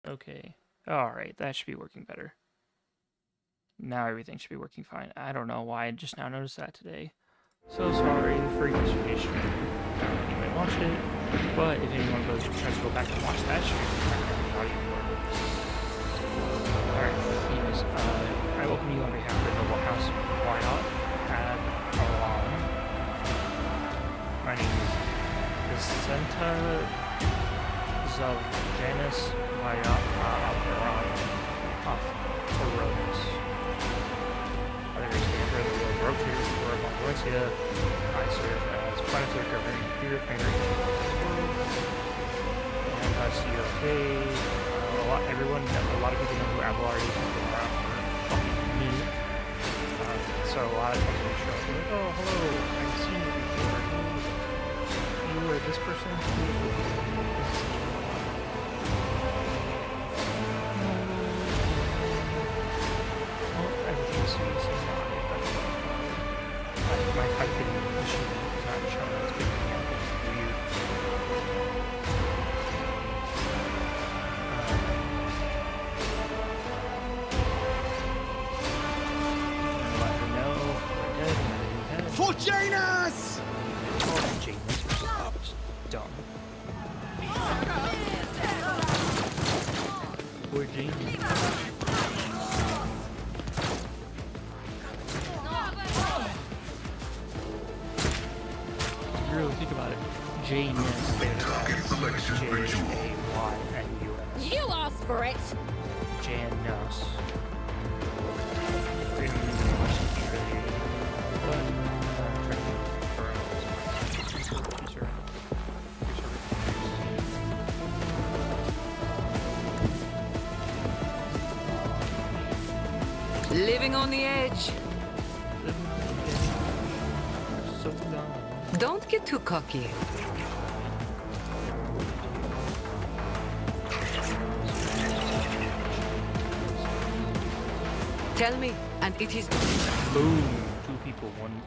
Okay. Alright, that should be working better. Now everything should be working fine. I don't know why I just now noticed that today. So sorry for yesterday's stream. I don't know if anyone watched it, but if anyone tries to go back and watch that stream, alright, anyways, I welcome you on behalf of the Noble House. Why not? Add along. My name is Vicenta of Janus off Coronas. Other standard of the Rotator for Valencia. I serve as planetary governing computer trainer and COK. A lot of people know who Abelard is. Been around for a fucking minute. So a lot of times they show up and like, oh, hello, I've seen you before. You are this person? My typing machine is not showing it's picking up. It's weird. Let her know we're dead. For Janus! Oh, Janus was dumb. Poor Janus. Really think about it. Janus. J-A-Y-N-U-S. You asked for it. Janus. Living on the edge. So dumb. Don't get too cocky. Tell me, and it is done. Boom. Two people, one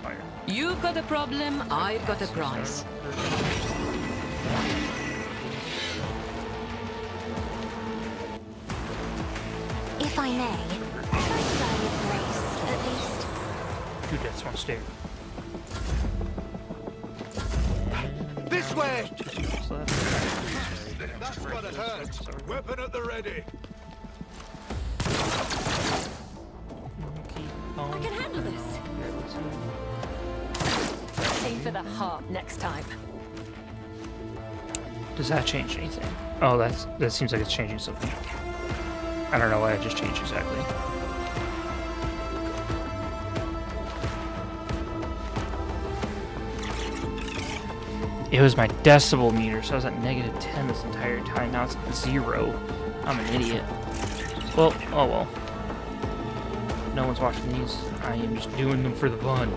fire. You've got a problem, I've got a prize. If I may, try to die with grace, at least. Two deaths, one stare. This way! That's what it hurts. Weapon at the ready. I can handle this. Aim for the heart next time. Does that change anything? Oh, that seems like it's changing something. I don't know why it just changed exactly. It was my decibel meter, so I was at -10 this entire time. Now it's at 0. I'm an idiot. Well, oh well. No one's watching these. I am just doing them for the fun.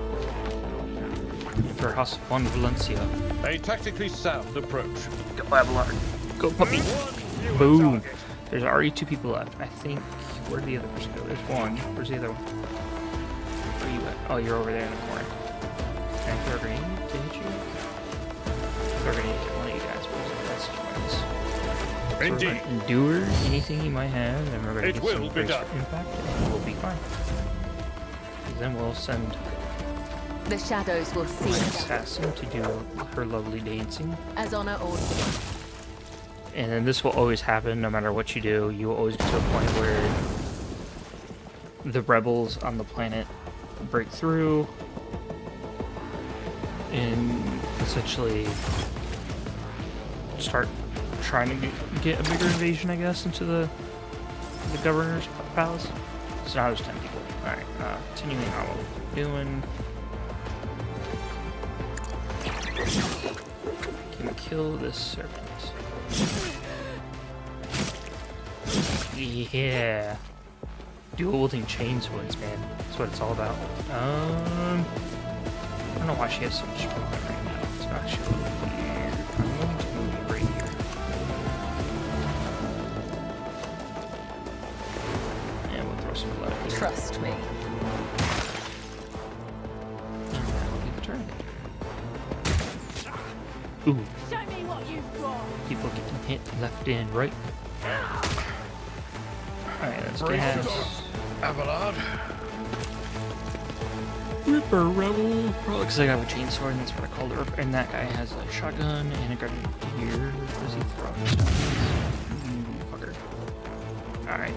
And for House of Fun Valencia. A tactically sound approach. Go Abelard. Go puppy. Boom. There's already 2 people left. I think. Where'd the other person go? There's one. Where's the other one? Where are you at? Oh, you're over there in the corner. Can I throw a grenade to hit you? Throw a grenade to one of you guys. That's pointless. Indeed. Endure anything you might have, and we're going to It get will some be brace done. for impact, and we'll be fine. Then we'll send The shadows will see my us assassin to do her lovely dancing. as honor orders. And then this will always happen, no matter what you do. You will always get to a point where the rebels on the planet break through and essentially start trying to get a bigger invasion, I guess, into the governor's palace. So now there's 10 people. Alright, continuing on what we're doing. Can we kill this serpent? Yeah. Dual wielding chainswords, man. That's what it's all about. I don't know why she has so much movement right now. It's actually weird. I'm going to move right here. And we'll throw some blood here. Trust me. And that'll be the turn. Ooh. Show me what you've got. People getting hit left and right. Alright, let's gas. Abelard. Ripper Rebel. Probably because I got a chainsaw and that's what I called it. And that guy has a shotgun and a grenadier. Does he throw stuff? Fucker. Alright.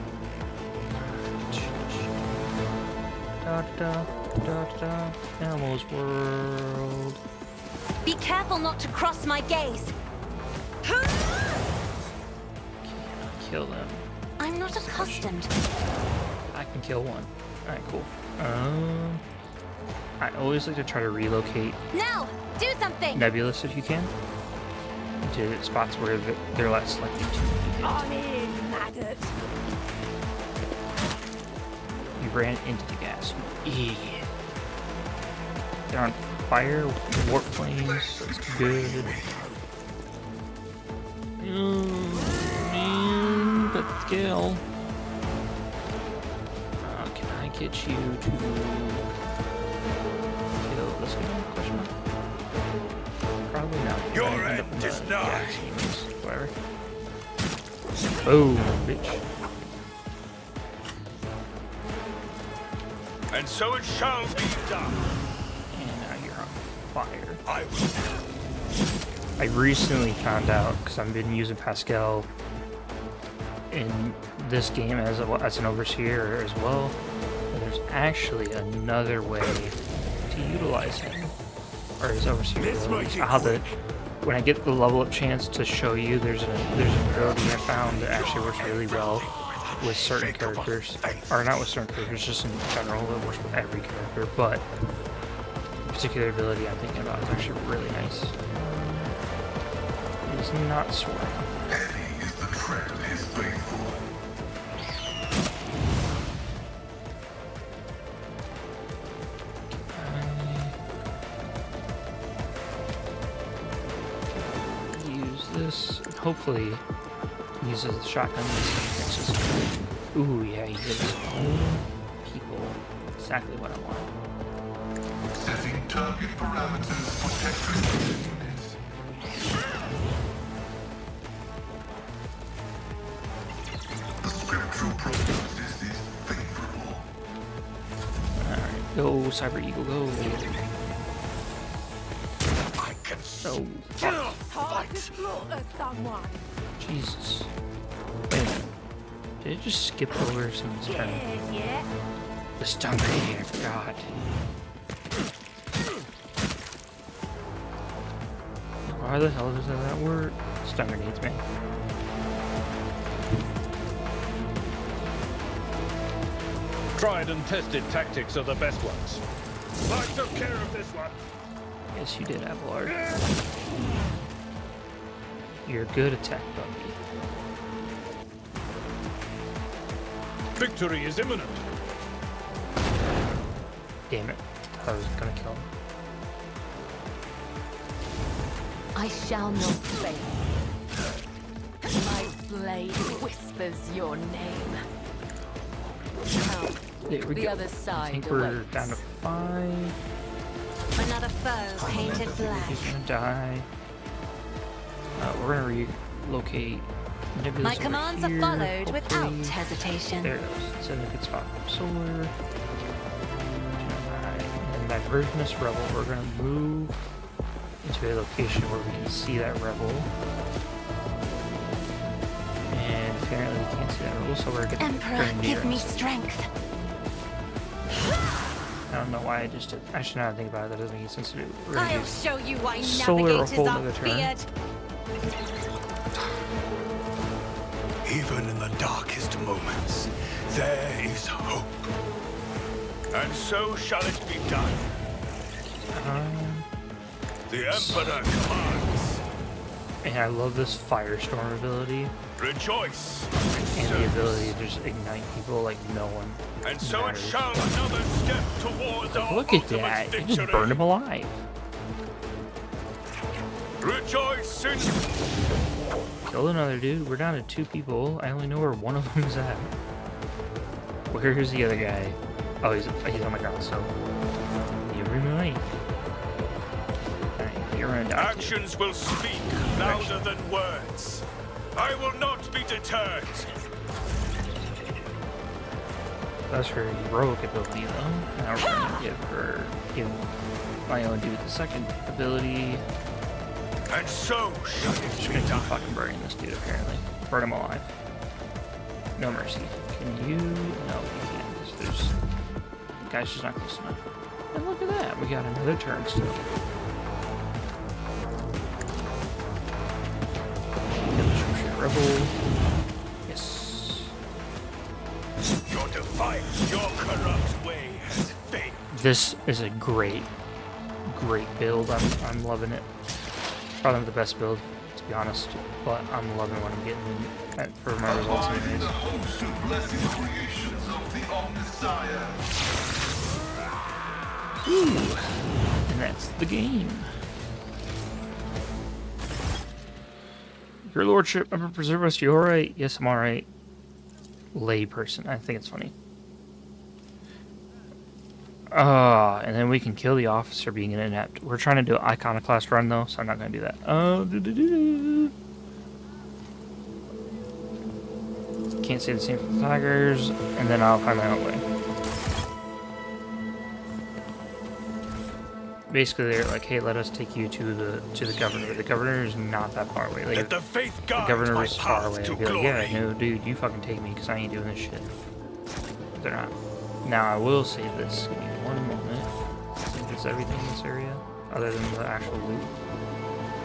Da da da da. Animals World. Be careful not to cross my gaze. Kill them. I'm not accustomed. I can kill one. Alright, cool. I always like to try to relocate Now, do something. Nebulous if you can to spots where they're less likely to be hit. On in, maggot. You ran into the gas. You idiot. They're on fire with warp flames. That's good. Man, but skill. Can I get you to kill this guy? Question mark. Probably not. Your Might end up end is in the nigh. gas units, whatever. Boom, bitch. And so it shall be done. And now you're on fire. I will. I recently found out, because I've been using Pascal in this game as an overseer as well, and there's actually another way to utilize him, or his overseer abilities. When I get the level up chance to show you, there's an ability I found that actually works really well with certain characters, or not with certain characters, just in general. It works with every character, but the particular ability I'm thinking about is actually really nice. It's not swearing. Heavy is the tread of his faithful. Use this. Hopefully, uses the shotgun. It's just, ooh, yeah, he did his own people. Exactly what I want. Setting target parameters for Tetris units. The scriptural prognosis is favorable. Alright, go, Cyber Eagle, go. I can Oh, Jesus. Wait a minute. Did it just skip over someone's turn? Yeah. The stun grenade, I forgot. Why the hell does that work? Stun grenades, man. Tried and tested tactics are the best ones. I took care of this one. Yes, you did, Abelard. You're a good attack, puppy. Victory is imminent. Damn it. I was gonna kill him. I shall not fail. My blade whispers your name. Now, There we the go. other I side think we're awaits. down to 5. Another foe painted black. He's gonna die. We're gonna relocate Nebulous My over commands are here, followed without hopefully. hesitation. There it goes. It's in a good spot. Solar. And Diversionist Rebel. We're gonna move into a location where we can see that rebel. And apparently we can't see that rebel, so we're gonna Emperor, give me strength. I don't know why I just did. Actually, now I think about it, that doesn't make any sense to do. We're gonna I'll do show you why solar or navigators hold are of the turn. feared. Even in the darkest moments, there is hope. And so shall it be done. The Emperor commands. And I love this Firestorm ability Rejoice. and the ability to just ignite people like no one. And so it matters. shall another step towards our Look at ultimate that! It victory. just burned him alive. Rejoice in Killed another dude. We're down to 2 people. I only know where one of them is at. Where's the other guy? Oh, he's on the ground. So you remind. Alright, you're gonna die. actions will speak louder than words. I will not be deterred. That's her heroic ability, though. Now we're gonna give my own dude the second ability. And so shall Just it gonna be keep done. fucking burning this dude, apparently. Burn him alive. No mercy. Can you? No, you can't. There's... The guy's just not close enough. And look at that. We got another turn still. Kill the Shropshire Rebel. Yes. Your defiance, your corrupt way has failed. This is a great build. I'm loving it. Probably the best build, to be honest. But I'm loving what I'm getting for my results Abide anyways. the host of blessed creations of the Omnissiah. And that's the game. Your lordship, Emperor preserve us. You alright? Yes, I'm alright. Lay person. I think it's funny. And then we can kill the officer being an inept. We're trying to do an iconoclast run though, so I'm not gonna do that. Can't say the same for the tigers, and then I'll find my own way. Basically, they're like, "Hey, let us take you to the governor." The governor is not that far away. Like, Let the faith the guide governor my was far path away. to I'd be like, glory. "Yeah, no, dude, you fucking take me, because I ain't doing this shit." They're not. Now, I will say this. Give me one moment. I think it's everything in this area, other than the actual loot,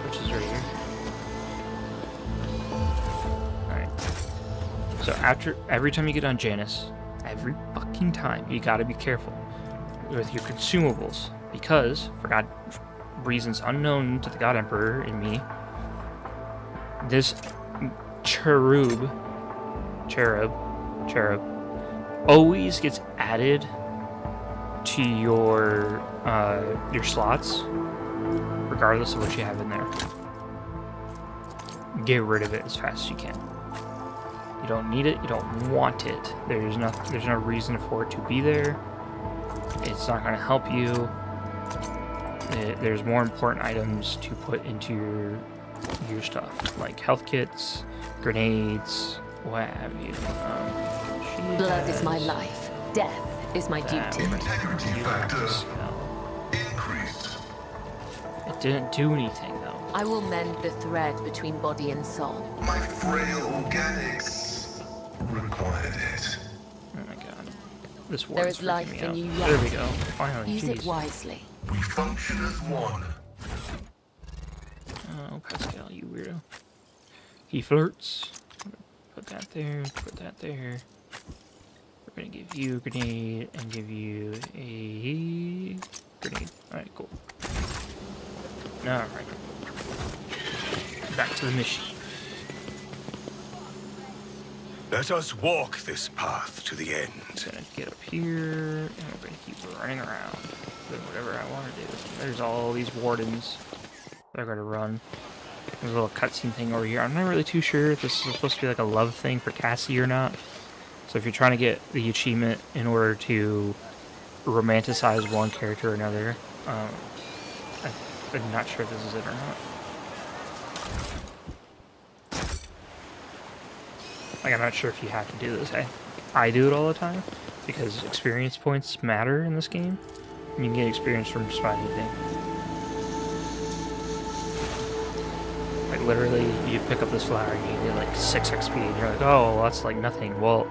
which is right here. Alright. So, every time you get on Janus, every fucking time, you gotta be careful with your consumables, because, for reasons unknown to the God Emperor and me, this cherub always gets added to your slots, regardless of what you have in there. Get rid of it as fast as you can. You don't need it. You don't want it. There's no reason for it to be there. It's not going to help you. There's more important items to put into your stuff, like health kits, grenades, what have you. Blood is my life. Death is my duty. Integrity You have to factor smell. increased. It didn't do anything though. I will mend the thread between body and soul. My frail organics required it. Oh my god. This war There is is life freaking me in out. you There yet. we go. Finally. Use it Jeez. wisely. We function as one. Oh, Pascal, you weirdo. He flirts. Put that there. Put that there. We're gonna give you a grenade and give you a grenade. Alright, cool. Alright. Back to the mission. Let us walk this path to the end. Gonna get up here, and we're gonna keep running around. Doing whatever I want to do. There's all these wardens that are gonna run. There's a little cutscene thing over here. I'm not really too sure if this is supposed to be like a love thing for Cassie or not. So if you're trying to get the achievement in order to romanticize one character or another, I'm not sure if this is it or not. Like, I'm not sure if you have to do this. I do it all the time because experience points matter in this game. You can get experience from just about anything. Like, literally, you pick up this flower and you get like 6 XP, and you're like, oh, well, that's like nothing. Well,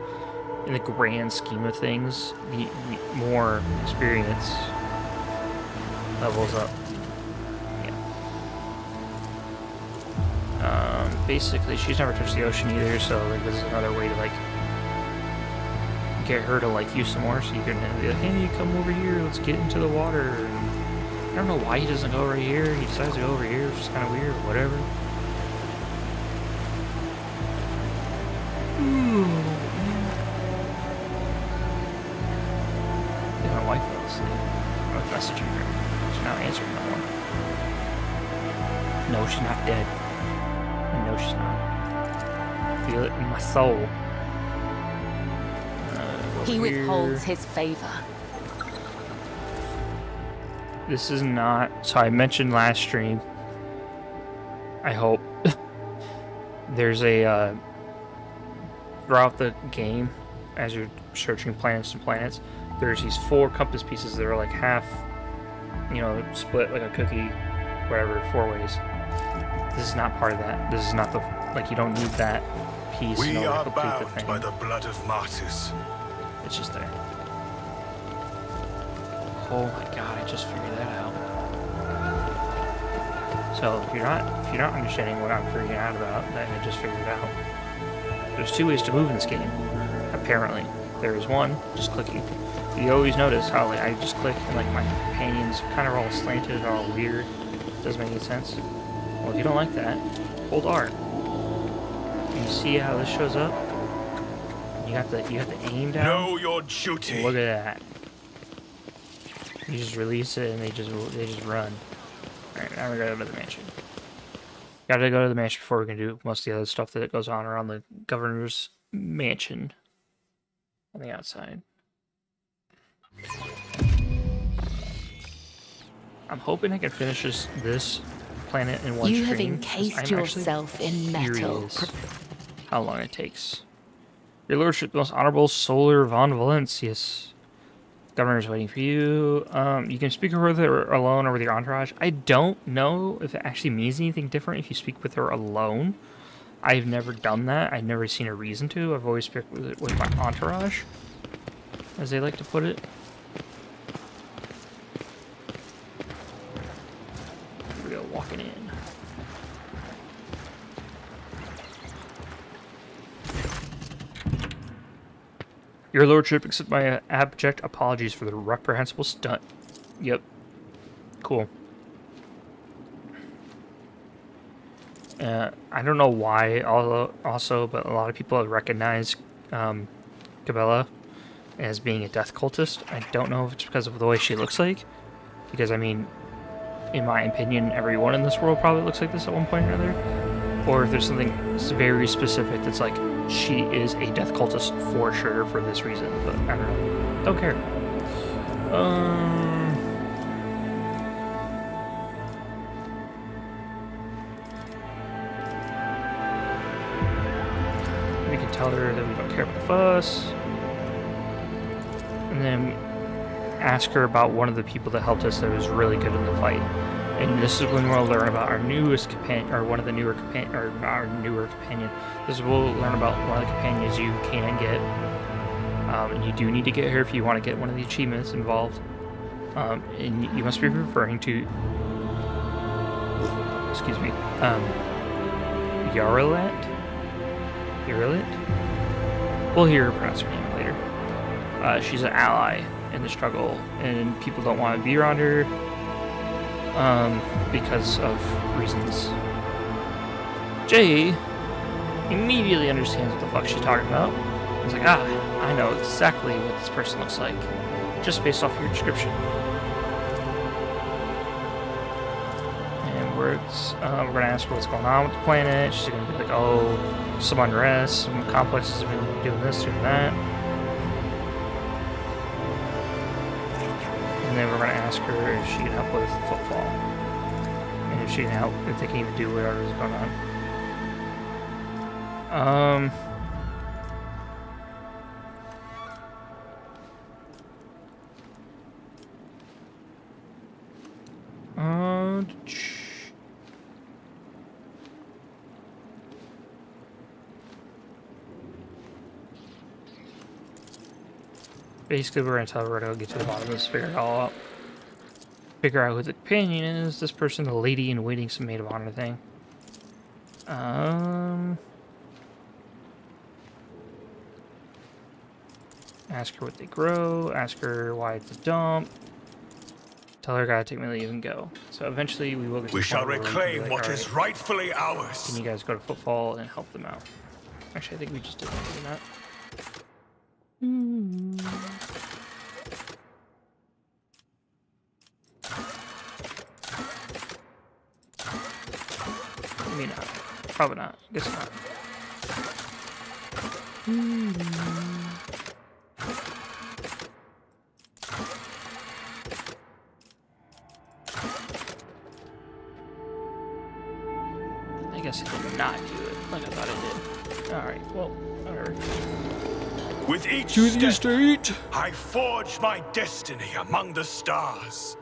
in the grand scheme of things, the more experience levels up. Basically, she's never touched the ocean either, so like this is another way to like get her to like you some more. So you can be like, hey, come over here, let's get into the water. And I don't know why he doesn't go over here. He decides to go over here, which is kind of weird. Whatever. Ooh, man. Yeah, my wife fell asleep. I was messaging her. She's not answering no more. No, she's not dead. No, she's not. Feel it in my soul. He Over withholds here. his favor. This is not. So I mentioned last stream. I hope there's a throughout the game, as you're searching planets and planets, there's these 4 compass pieces that are like half, split like a cookie, whatever, 4 ways. This is not part of that. This is not the, like, you don't need that piece in We order are to complete the bound thing. by the blood of martyrs. It's just there. Oh my god, I just figured that out. So if you're not understanding what I'm figuring out about, then I just figured it out. There's 2 ways to move in this game, apparently. There is one, just clicking. You always notice how like I just click and like my companions kind of all slanted, all weird. Doesn't make any sense. Well, if you don't like that, hold R. You see how this shows up? You have to aim down. Know your duty. Look at that. You just release it and they just run. Alright, now we gotta go to the mansion. Gotta go to the mansion before we can do most of the other stuff that goes on around the governor's mansion on the outside. I'm hoping I can finish this planet in one You have stream, 'cause encased I'm actually yourself in metal. curious how long it takes. Your lordship, the most honorable Solar von Valencius. Governor's waiting for you. You can speak with her alone or with your entourage. I don't know if it actually means anything different if you speak with her alone. I've never done that. I've never seen a reason to. I've always speak with my entourage, as they like to put it. Here we go, walking in. Your lordship, accept my abject apologies for the reprehensible stunt. Yep. Cool. I don't know why, also, but a lot of people have recognized Cabela as being a death cultist. I don't know if it's because of the way she looks like. Because, I mean, in my opinion, everyone in this world probably looks like this at one point or another. Or if there's something very specific that's like, she is a death cultist for sure for this reason, but I don't know. Don't care. We can tell her that we don't care about the fuss. And then ask her about one of the people that helped us that was really good in the fight. And this is when we'll learn about our newest companion, or one of the newer companion, or our newer companion. This is when we'll learn about one of the companions you can get. And you do need to get her if you want to get one of the achievements involved. And you must be referring to, excuse me, Yaralet? We'll hear her pronounce her name later. She's an ally in the struggle, and people don't want to be around her. Because of reasons. Jay immediately understands what the fuck she's talking about. He's like, I know exactly what this person looks like, just based off your description. And we're gonna ask her what's going on with the planet. She's gonna be like, oh, some unrest, some complexes have been doing this, doing that. And then we're going to ask her if she can help with footfall. And if she can help, if they can even do whatever is going on. Basically, we're going to tell her we're going to get to the bottom of this, figure it all out. Figure out who the companion is. This person, the lady in waiting, some maid of honor thing. Ask her what they grow. Ask her why it's a dump. Tell her I gotta take my leave and go. So eventually we will get to We the shall point where reclaim be what like, is "All right, rightfully ours. can you guys go to footfall and help them out?" Actually, I think we just did that. Maybe not. Probably not. Guess not. I guess I did not do it. Like I thought it did. Alright, well, whatever. With each To the step, estate! I forge my destiny among the stars.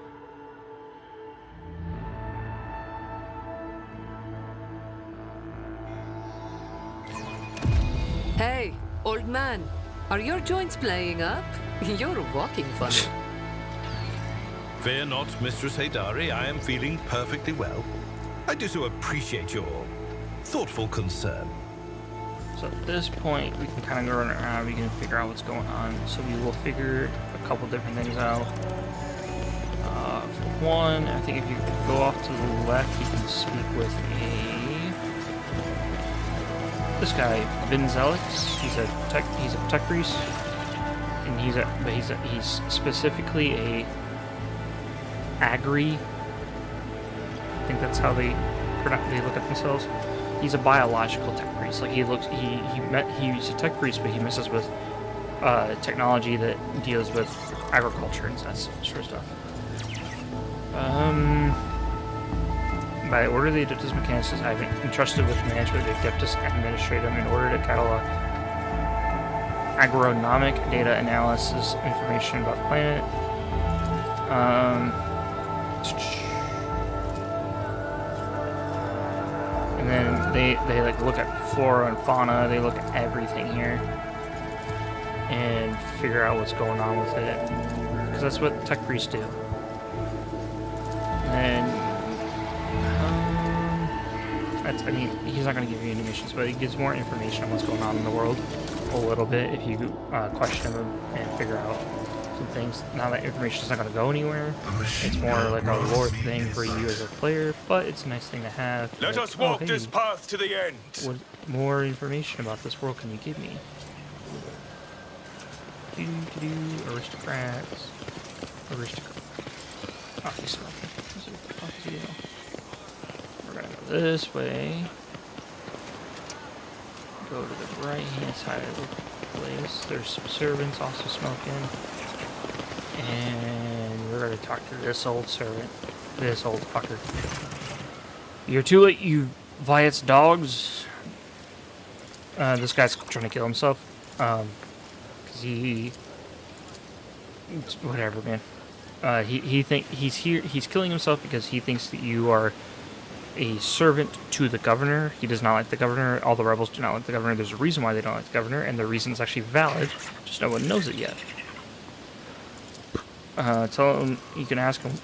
Hey, old man, are your joints playing up? You're walking funny. Fear not, Mistress Haydari. I am feeling perfectly well. I do so appreciate your thoughtful concern. So at this point, we can kind of go around, we can figure out what's going on. So we will figure a couple different things out. For one, I think if you go off to the left, you can speak with this guy, Ben Zelix. He's a tech priest, and he's specifically a agri. I think that's how they look at themselves. He's a biological tech priest. Like he's a tech priest, but he messes with technology that deals with agriculture and that sort of stuff. By order of the Adeptus Mechanicus, I've been entrusted with management of the Adeptus Administratum in order to catalog agronomic data analysis information about the planet. And then they like look at flora and fauna, they look at everything here and figure out what's going on with it. Because that's what tech priests do. And I mean, he's not going to give you any missions, but he gives more information on what's going on in the world a little bit if you question him and figure out some things. Now that information is not going to go anywhere. It's more like a lore thing for you as a player, but it's a nice thing to have. Let us walk this path to the end. What more information about this world can you give me? Aristocrats. Oh, he's smoking. We're gonna go this way. Go to the right hand side of the place. There's some servants also smoking. And we're gonna talk to this old servant. This old fucker. You're too late, you Viet's dogs. This guy's trying to kill himself. Cause whatever, man. He's killing himself because he thinks that you are a servant to the governor. He does not like the governor. All the rebels do not like the governor. There's a reason why they don't like the governor, and the reason is actually valid. Just no one knows it yet. Tell him, you can ask him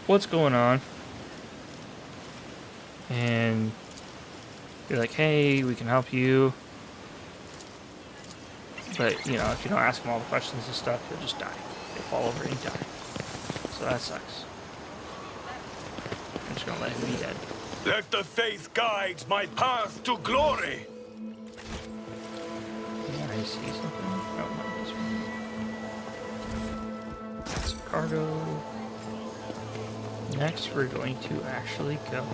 what's going on, and be like, hey, we can help you. But, you know, if you don't ask him all the questions and stuff, he'll just die. He'll fall over and die. So that sucks. I'm just gonna let him be dead. Let the faith guide my path to glory. I see something. Oh, no, this one. That's cargo. Next, we're going to actually go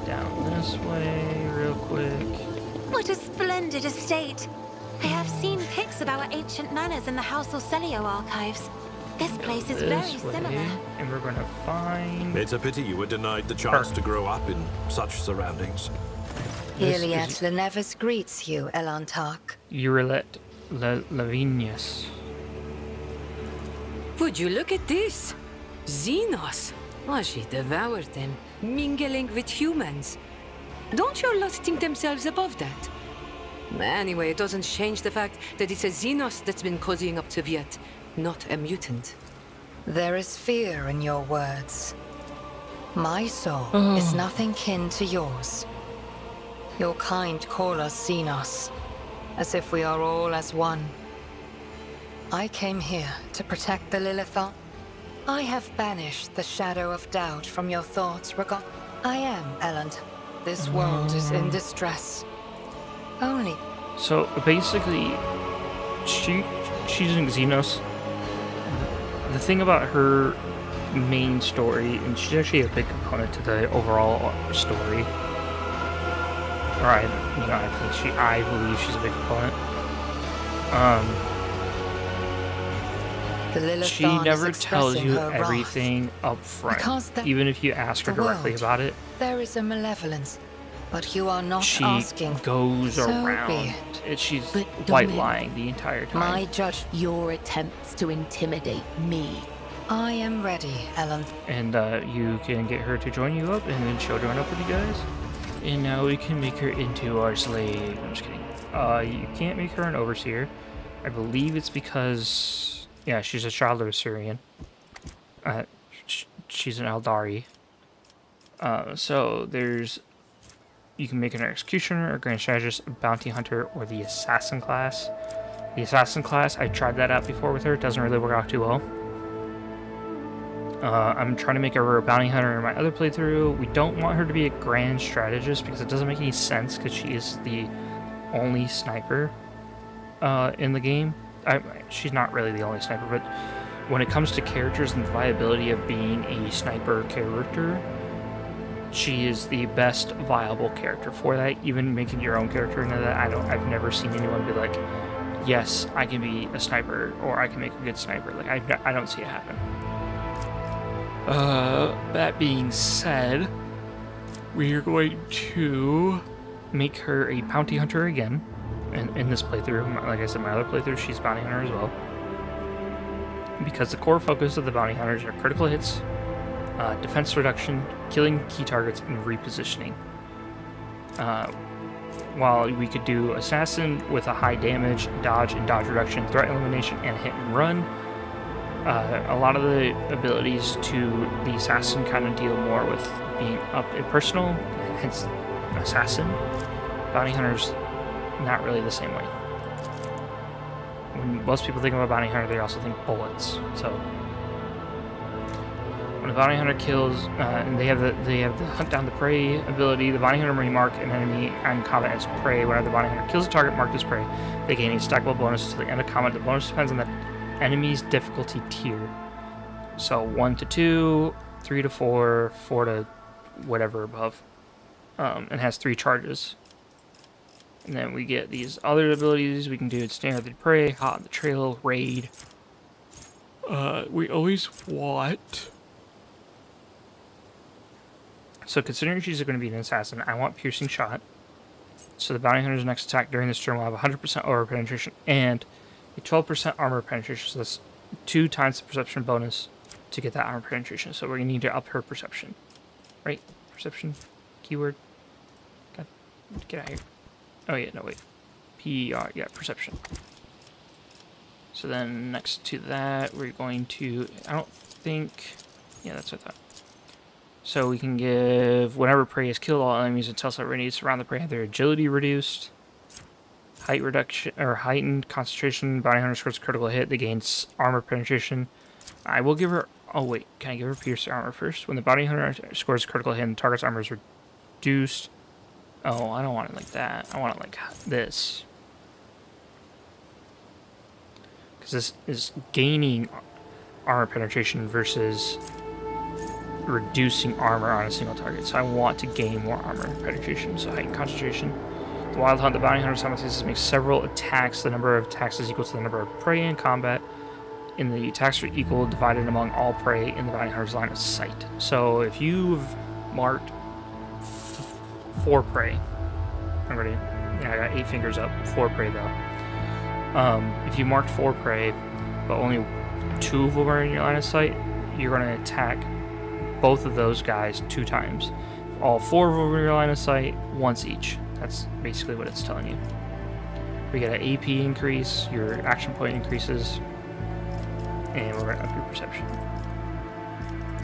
down this way real quick. What a splendid estate! I have seen pics of our ancient manors in the House Orselio archives. This place is very similar. And we're gonna find... It's a pity you were denied the chance to grow up in such surroundings. Iliad Lenevis greets you, Elantark. Urilet Lavinius. Would you look at this? Xenos. Oh, she devoured them, mingling with humans. Don't your lot think themselves above that? Anyway, it doesn't change the fact that it's a Xenos that's been cozying up to Viet, not a mutant. There is fear in your words. My soul is nothing kin to yours. Your kind call us Xenos, as if we are all as one. I came here to protect the Lilithon. I have banished the shadow of doubt from your thoughts I am Elend. This world is in distress. Only. So basically, she's in Xenos. The thing about her main story, and she's actually a big component to the overall story. Or I believe she's a big component. She never tells you everything up front, even if you ask her directly about it. There is a malevolence, But you are not she asking. goes So around. be She's But white Dominic, lying the entire time. My judge. Your attempts to intimidate me. I am ready, Ellen. And you can get her to join you up, and then she'll join up with you guys. And now we can make her into our slave. I'm just kidding. You can't make her an overseer. I believe it's because, yeah, she's a child of a Syrian. She's an Eldari. So there's, you can make her an executioner, a grand strategist, a bounty hunter, or the assassin class. The assassin class, I tried that out before with her. It doesn't really work out too well. I'm trying to make her a bounty hunter in my other playthrough. We don't want her to be a grand strategist because it doesn't make any sense because she is the only sniper in the game. She's not really the only sniper, but when it comes to characters and the viability of being a sniper character, she is the best viable character for that. Even making your own character into that, I've never seen anyone be like, yes, I can be a sniper, or I can make a good sniper. Like, I don't see it happen. That being said, we are going to make her a bounty hunter again. And in this playthrough, like I said, my other playthrough, she's bounty hunter as well. Because the core focus of the bounty hunters are critical hits, defense reduction, killing key targets, and repositioning. While we could do assassin with a high damage, dodge and dodge reduction, threat elimination, and hit and run. A lot of the abilities to the assassin kind of deal more with being up and personal, hence assassin. Bounty hunters, not really the same way. When most people think of a bounty hunter, they also think bullets. So when a bounty hunter kills, and they have the hunt down the prey ability, the bounty hunter may mark an enemy on combat as prey. Whenever the bounty hunter kills a target marked as prey, they gain a stackable bonus to the end of combat. The bonus depends on the enemy's difficulty tier. So 1 to 2, 3 to 4, 4 to whatever above. And has 3 charges. And then we get these other abilities. We can do Snare the Prey, Hot on the Trail, Raid. We always want... So considering she's going to be an assassin, I want Piercing Shot. So the bounty hunter's next attack during this turn will have 100% armor penetration and a 12% armor penetration. So that's 2 times the perception bonus to get that armor penetration. So we're going to need to up her perception. Right? Perception? Keyword? God, get out of here. Oh yeah, no wait. PR, yeah, perception. So then next to that, we're going to, I don't think, yeah, that's what I thought. So we can give, whenever prey is killed, all enemies until site ready surround the prey have their agility reduced, height reduction, or heightened concentration. Bounty hunter scores a critical hit, they gain armor penetration. I will give her, oh wait, can I give her pierce armor first? When the bounty hunter scores a critical hit and the target's armor is reduced. Oh, I don't want it like that. I want it like this. Because this is gaining armor penetration versus reducing armor on a single target. So I want to gain more armor penetration. So heightened concentration. The Wild Hunt, the bounty hunter simultaneously makes several attacks. The number of attacks is equal to the number of prey in combat. And the attacks are equal divided among all prey in the bounty hunter's line of sight. So if you've marked 4 prey. I'm ready. Yeah, I got 8 fingers up. 4 prey though. If you marked 4 prey, but only 2 of them are in your line of sight, you're going to attack both of those guys 2 times. All 4 of them are in your line of sight, once each. That's basically what it's telling you. We get an AP increase, your action point increases, and we're going to up your perception.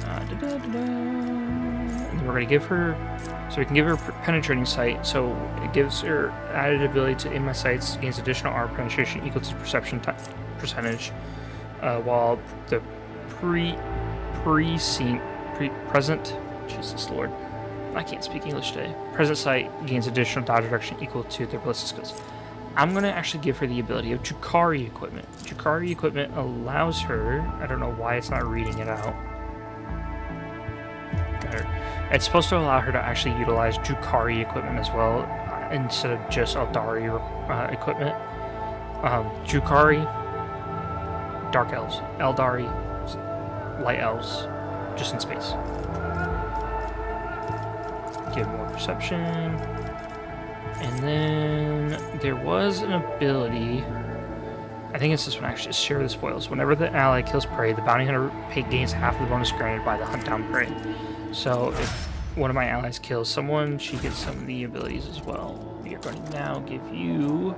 And then we're going to give her, so we can give her penetrating sight. So it gives her added ability to in my sights, gains additional armor penetration equal to perception percentage, while the present, Jesus Lord, I can't speak English today. Present sight gains additional dodge reduction equal to their ballistic skills. I'm going to actually give her the ability of Jukari equipment. Jukari equipment allows her, I don't know why it's not reading it out. It's supposed to allow her to actually utilize Jukari equipment as well, instead of just Eldari equipment. Jukari, Dark Elves. Eldari, Light Elves, just in space. Give more perception. And then there was an ability. I think it's this one actually. Share the spoils. Whenever the ally kills prey, the bounty hunter gains half of the bonus granted by the hunt down prey. So if one of my allies kills someone, she gets some of the abilities as well. We are going to now give you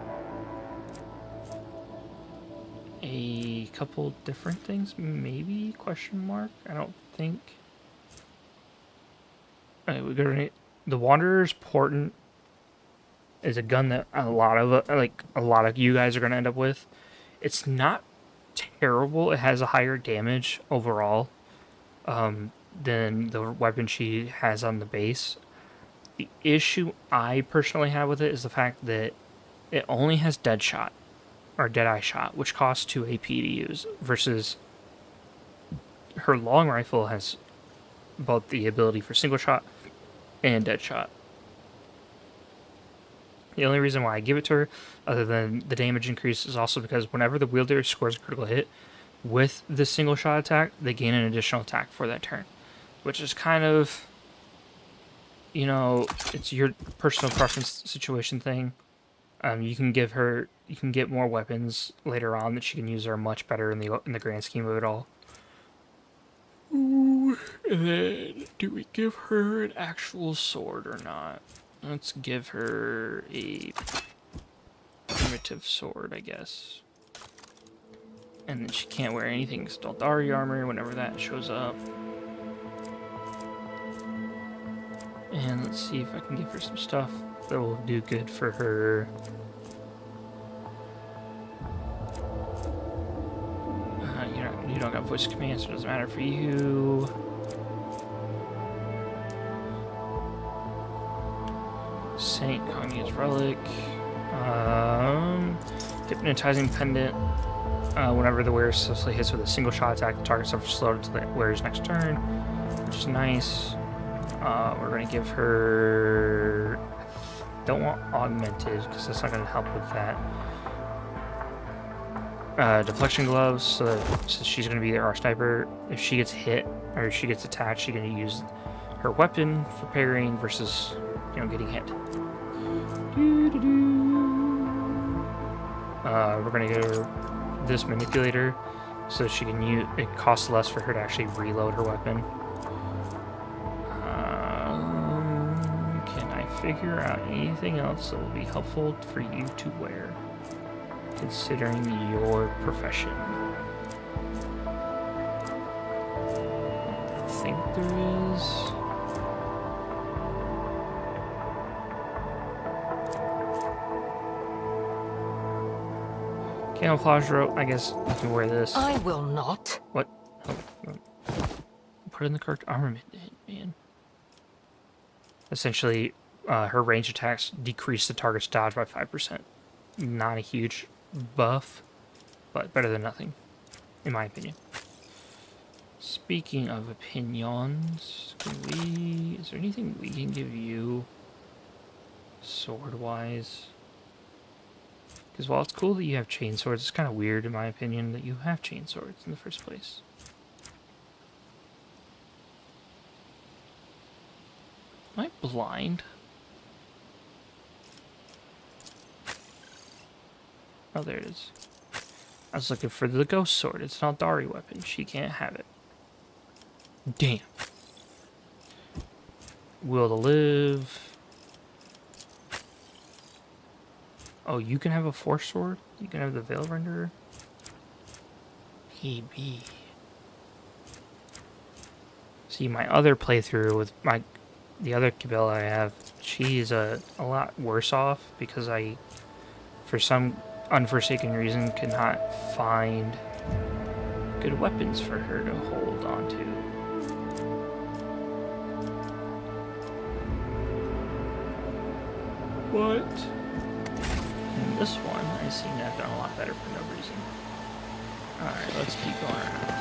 a couple different things, maybe? Question mark? I don't think. Alright, we're gonna. The Wanderer's Portent is a gun that a lot of you guys are gonna end up with. It's not terrible. It has a higher damage overall than the weapon she has on the base. The issue I personally have with it is the fact that it only has Deadshot or Deadeye Shot, which costs 2 AP to use, versus her long rifle has both the ability for single shot and Deadshot. The only reason why I give it to her, other than the damage increase, is also because whenever the wielder scores a critical hit with the single shot attack, they gain an additional attack for that turn, which is kind of, you know, it's your personal preference situation thing. You can get more weapons later on that she can use that are much better in the grand scheme of it all. Ooh, and then do we give her an actual sword or not? Let's give her a primitive sword, I guess. And then she can't wear anything Staldari armor whenever that shows up. And let's see if I can give her some stuff that will do good for her. You don't got voice commands, so it doesn't matter for you. Saint Kanye's Relic. Hypnotizing Pendant. Whenever the wearer successfully hits with a single shot attack, the target suffers slowed until the wearer's next turn, which is nice. We're going to give her... Don't want Augmented, because that's not going to help with that. Deflection Gloves, so she's going to be the arc sniper. If she gets hit, or she gets attacked, she's going to use her weapon for parrying versus, you know, getting hit. We're going to give her this Manipulator, so she can use... It costs less for her to actually reload her weapon. Can I figure out anything else that will be helpful for you to wear, considering your profession? I think there is. Camouflage rope, I guess you can wear this. I will not. What? Oh, put in the correct armament, man. Essentially, her range attacks decrease the target's dodge by 5%. Not a huge buff, but better than nothing, in my opinion. Speaking of opinions, is there anything we can give you sword-wise? Because while it's cool that you have chain swords, it's kind of weird, in my opinion, that you have chain swords in the first place. Am I blind? Oh, there it is. I was looking for the ghost sword. It's an Aldari weapon. She can't have it. Damn. Will to live. Oh, you can have a force sword? You can have the Veil Renderer? PB. See, my other playthrough with the other Cabela I have, she is a lot worse off because I, for some unforsaken reason, could not find good weapons for her to hold on to. What? And this one, I seem to have done a lot better for no reason. Alright, let's keep going around.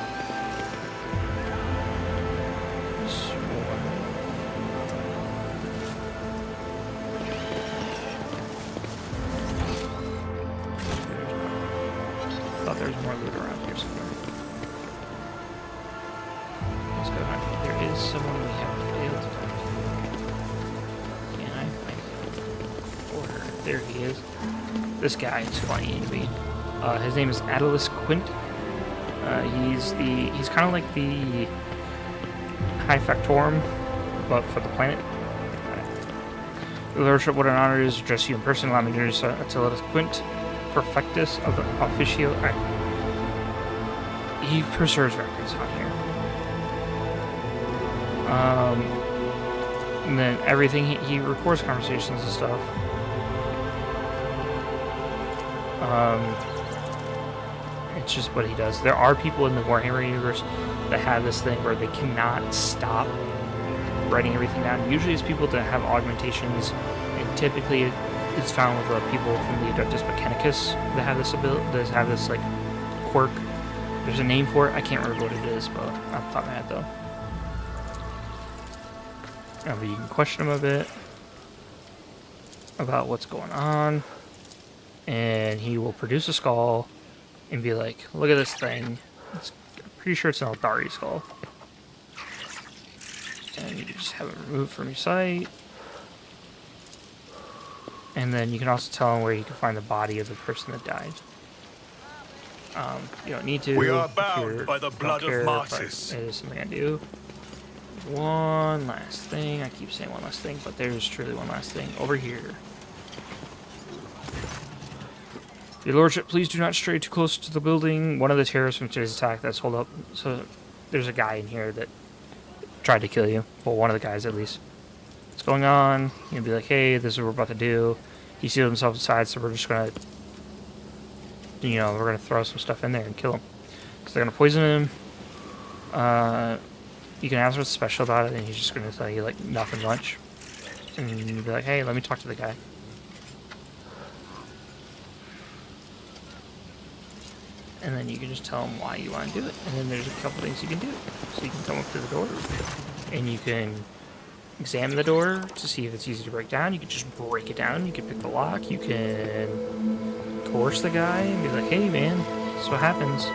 Thought there was more loot around here somewhere. Let's go down here. There is someone we have failed to talk to. Can I find him? Or there he is. This guy is funny to me. His name is Attalus Quint. He's kind of like the High Factorum, but for the planet. Your Lordship, what an honor it is to address you in person. Allow me to introduce Attalus Quint, Perfectus of the Officio. He preserves records on here. And then everything, he records conversations and stuff. It's just what he does. There are people in the Warhammer universe that have this thing where they cannot stop writing everything down. Usually it's people that have augmentations, and typically it's found with people from the Adeptus Mechanicus that have this ability, that have this like quirk. There's a name for it. I can't remember what it is, but off the top of my head though. But you can question him a bit about what's going on, and he will produce a skull and be like, look at this thing. I'm pretty sure it's an Eldari skull. And you can just have it removed from your sight. And then you can also tell him where you can find the body of the person that died. You don't need to. We are bound by the blood of martyrs. It is something I do. One last thing. I keep saying one last thing, but there's truly one last thing. Over here. Your Lordship, please do not stray too close to the building. One of the terrorists from today's attack that's holed up. So there's a guy in here that tried to kill you. Well, one of the guys at least. What's going on? You'll be like, hey, this is what we're about to do. He sealed himself inside, so we're just gonna, you know, we're gonna throw some stuff in there and kill him. So they're gonna poison him. You can ask what's special about it, and he's just gonna tell you like nothing much. And you'll be like, hey, let me talk to the guy. And then you can just tell him why you want to do it. And then there's a couple things you can do. So you can come up to the door, and you can examine the door to see if it's easy to break down. You can just break it down. You can pick the lock. You can coerce the guy and be like, hey man, this is what happens.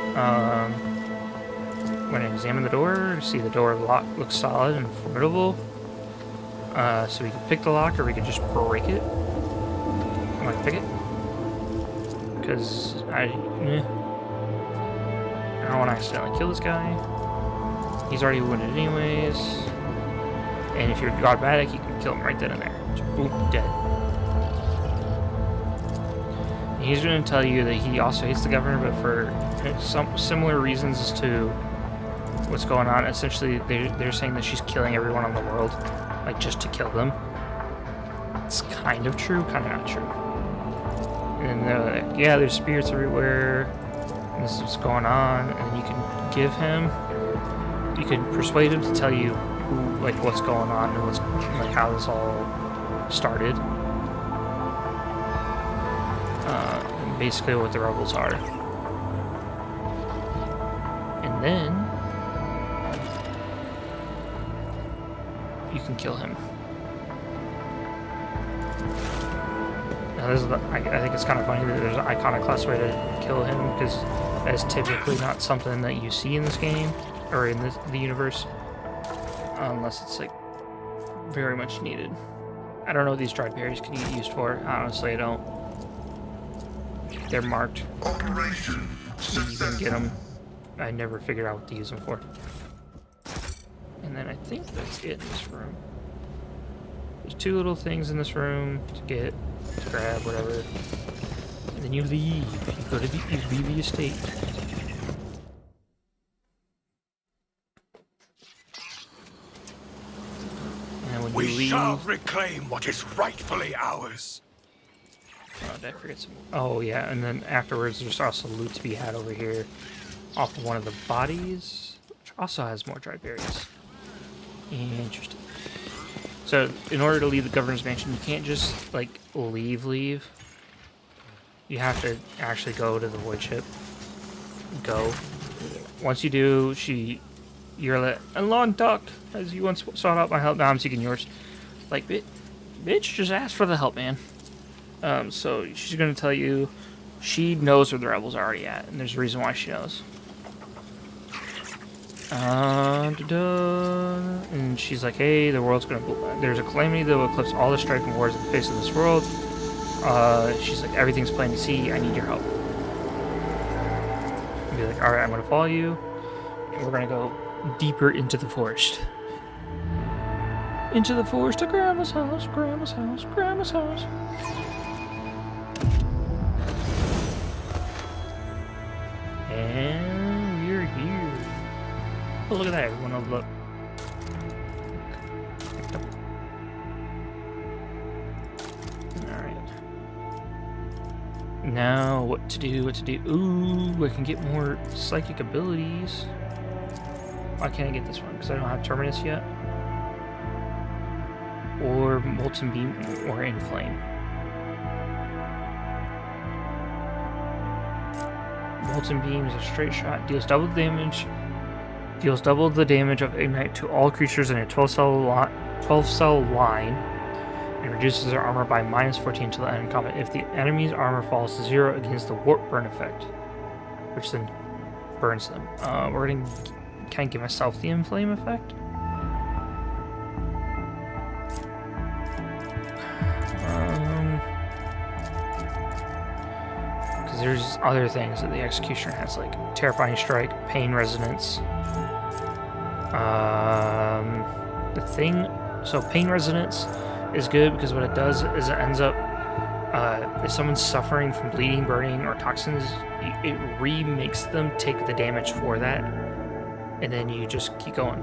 When I examine the door, see the door lock looks solid and formidable. So we can pick the lock, or we can just break it. I'm gonna pick it. Because I don't want to accidentally kill this guy. He's already wounded anyways. And if you're dogmatic, you can kill him right then and there. Just boom, dead. And he's going to tell you that he also hates the governor, but for some similar reasons as to what's going on. Essentially, they're saying that she's killing everyone in the world, like just to kill them. It's kind of true, kind of not true. And they're like, yeah, there's spirits everywhere. And this is what's going on. And you can give him, you can persuade him to tell you who, like, what's going on and what's, like, how this all started. And basically what the rebels are. And then you can kill him. Now, this is I think it's kind of funny that there's an iconoclast way to kill him, because that's typically not something that you see in this game, or in the universe, unless it's like very much needed. I don't know what these dried berries can get used for. Honestly, I don't. They're marked. Operation So you can get them. I never figured out what to use them for. And then I think that's it in this room. There's two little things in this room to get, to grab, whatever. And then you leave. You go to you leave the estate. And when We you leave, shall reclaim what is rightfully ours. oh, did I forget some? Oh yeah, and then afterwards, there's also loot to be had over here, off of one of the bodies, which also has more dried berries. Interesting. So, in order to leave the governor's mansion, you can't just, like, leave. You have to actually go to the void ship. Go. Once you do, you're like, Elon Duck, as you once sought out my help, now I'm seeking yours. Like, bitch, just ask for the help, man. So, she's gonna tell you, she knows where the rebels are already at, and there's a reason why she knows. And she's like, hey, the world's gonna, there's a calamity that will eclipse all the strife and wars in the face of this world. She's like, everything's plain to see. I need your help. And be like, all right, I'm gonna follow you, and we're gonna go deeper into the forest. Into the forest to Grandma's house, Grandma's house, Grandma's house. And we're here. Oh, look at that! Everyone leveled up. Now, what to do, what to do? Ooh, I can get more psychic abilities. Why can't I get this one? Because I don't have Terminus yet. Or Molten Beam, or Inflame. Molten Beam is a straight shot. Deals double damage. Deals double the damage of Ignite to all creatures in a 12-cell line. And reduces their armor by -14 until the end of combat. If the enemy's armor falls to 0 against the warp burn effect, which then burns them. We're gonna kind of give myself the inflame effect. Because there's other things that the executioner has, like terrifying strike, pain resonance. The thing, so pain resonance is good because what it does is it ends up, if someone's suffering from bleeding, burning, or toxins, it remakes them take the damage for that, and then you just keep going.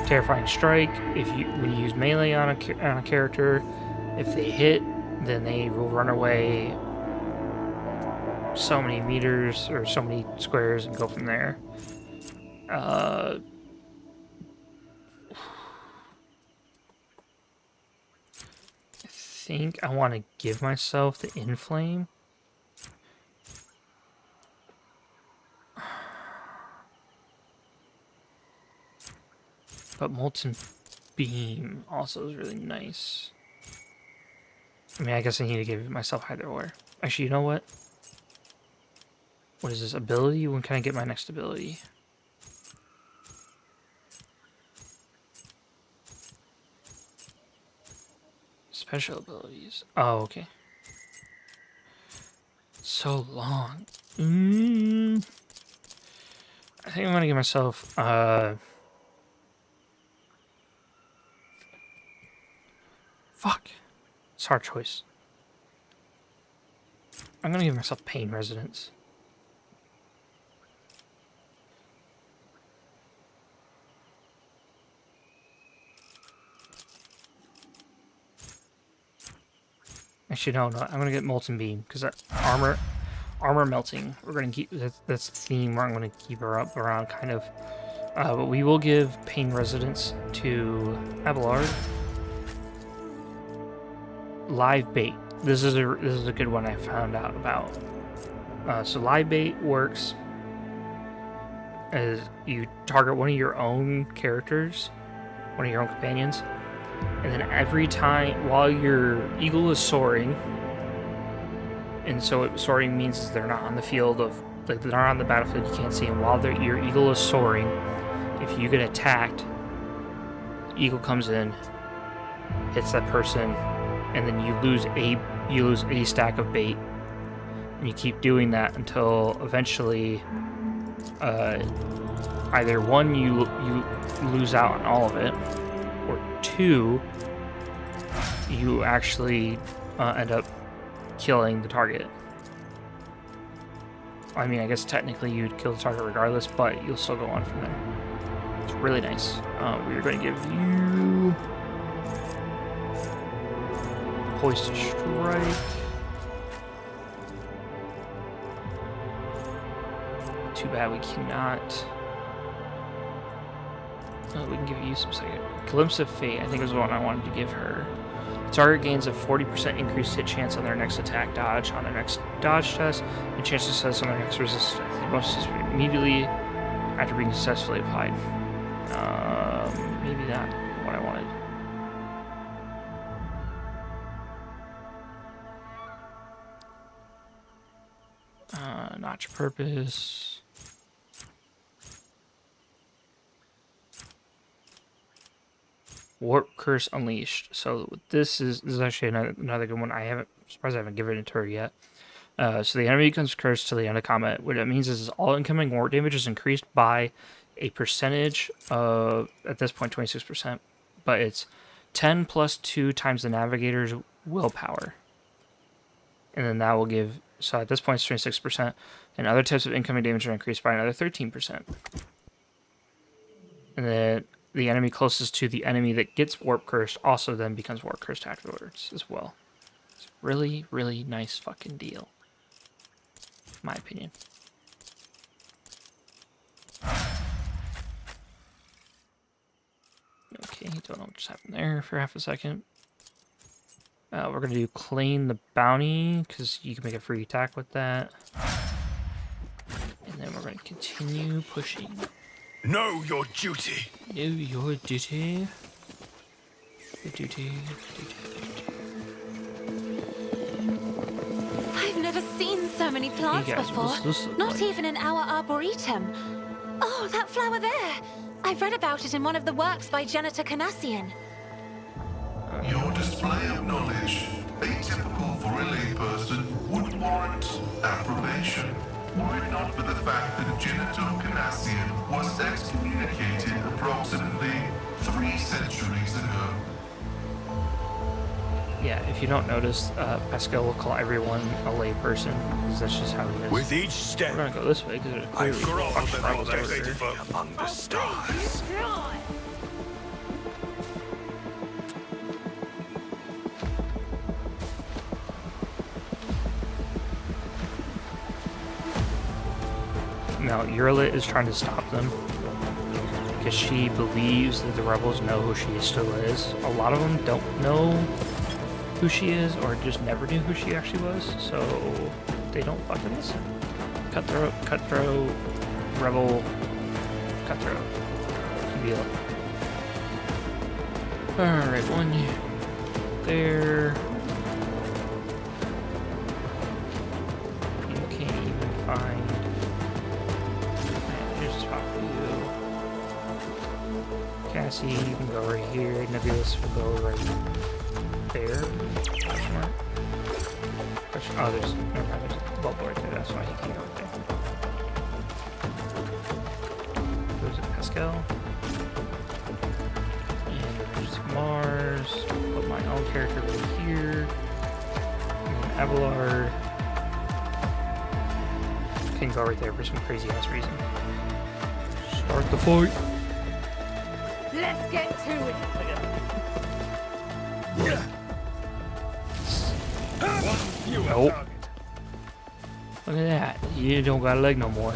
Terrifying strike, when you use melee on a character, if they hit, then they will run away so many meters or so many squares and go from there. I think I want to give myself the inflame. But Molten Beam also is really nice. I mean, I guess I need to give myself either or. Actually, you know what? What is this? Ability? When can I get my next ability? Special abilities. Oh, okay. So long. I think I'm gonna give myself, fuck. It's a hard choice. I'm gonna give myself pain resonance. Actually, no, I'm gonna get Molten Beam because that armor melting. We're gonna keep that's the theme where I'm gonna keep her up around, kind of. But we will give pain resonance to Abelard. Live bait. This is a good one I found out about. So live bait works as you target one of your own characters, one of your own companions. And then every time, while your eagle is soaring, and so soaring means they're not on the field of, like, they're not on the battlefield, you can't see them. While your eagle is soaring, if you get attacked, eagle comes in, hits that person, and then you lose a stack of bait, and you keep doing that until eventually, either one, you lose out on all of it, or two, you actually end up killing the target. I mean, I guess technically you'd kill the target regardless, but you'll still go on from there. It's really nice. We're going to give you Poised Strike. Too bad we cannot. We can give you some second. Glimpse of Fate, I think was the one I wanted to give her. The target gains a 40% increased hit chance on their next attack dodge, on their next dodge test, and chance to success on their next resist test. The bonus is immediately after being successfully applied. Maybe not what I wanted. Notch purpose. Warp Curse Unleashed. So this is actually another good one. I'm surprised I haven't given it to her yet. So the enemy becomes cursed till the end of combat. What it means is all incoming warp damage is increased by a percentage of, at this point, 26%. But it's 10 plus 2 times the navigator's willpower. And then that will give, so at this point it's 26%. And other types of incoming damage are increased by another 13%. And then the enemy closest to the enemy that gets warp cursed also then becomes warp cursed afterwards as well. It's a really, really nice fucking deal. In my opinion. Okay, don't know what just happened there for half a second. We're going to do Claim the Bounty, because you can make a free attack with that. And then we're going to continue pushing. Know your duty. Know your duty. The duty. I've never seen so many plants Hey guys, before. what's this look Not like? even in our arboretum. Oh, that flower there. I've read about it in one of the works by Janitor Canassian. Your display of knowledge, atypical for a layperson, would warrant approbation. Were it not for the fact that Janitor Canassian was excommunicated approximately 3 centuries ago. Yeah, if you don't notice, Pascal will call everyone a layperson, because that's just how he is. With each step, We're gonna go this way, because there's I clearly grow fucking rebels over elevated there. among the stars. Now, Urilit is trying to stop them, because she believes that the rebels know who she still is. A lot of them don't know who she is, or just never knew who she actually was, so they don't fucking listen. Cutthroat, rebel, cutthroat. Deal. Alright, one there. You can't even find. Here's a spot for you. Cassie, you can go right here. Nebulous will go right there. Question mark. Question. Oh, there's a bubble right there. That's why he can't go right there. Goes to Pascal. And there's Mars. Put my own character right here. And then Abelard can go right there for some crazy ass reason. Start the fight. Let's get to it. Nope. Look at that. You don't got a leg no more.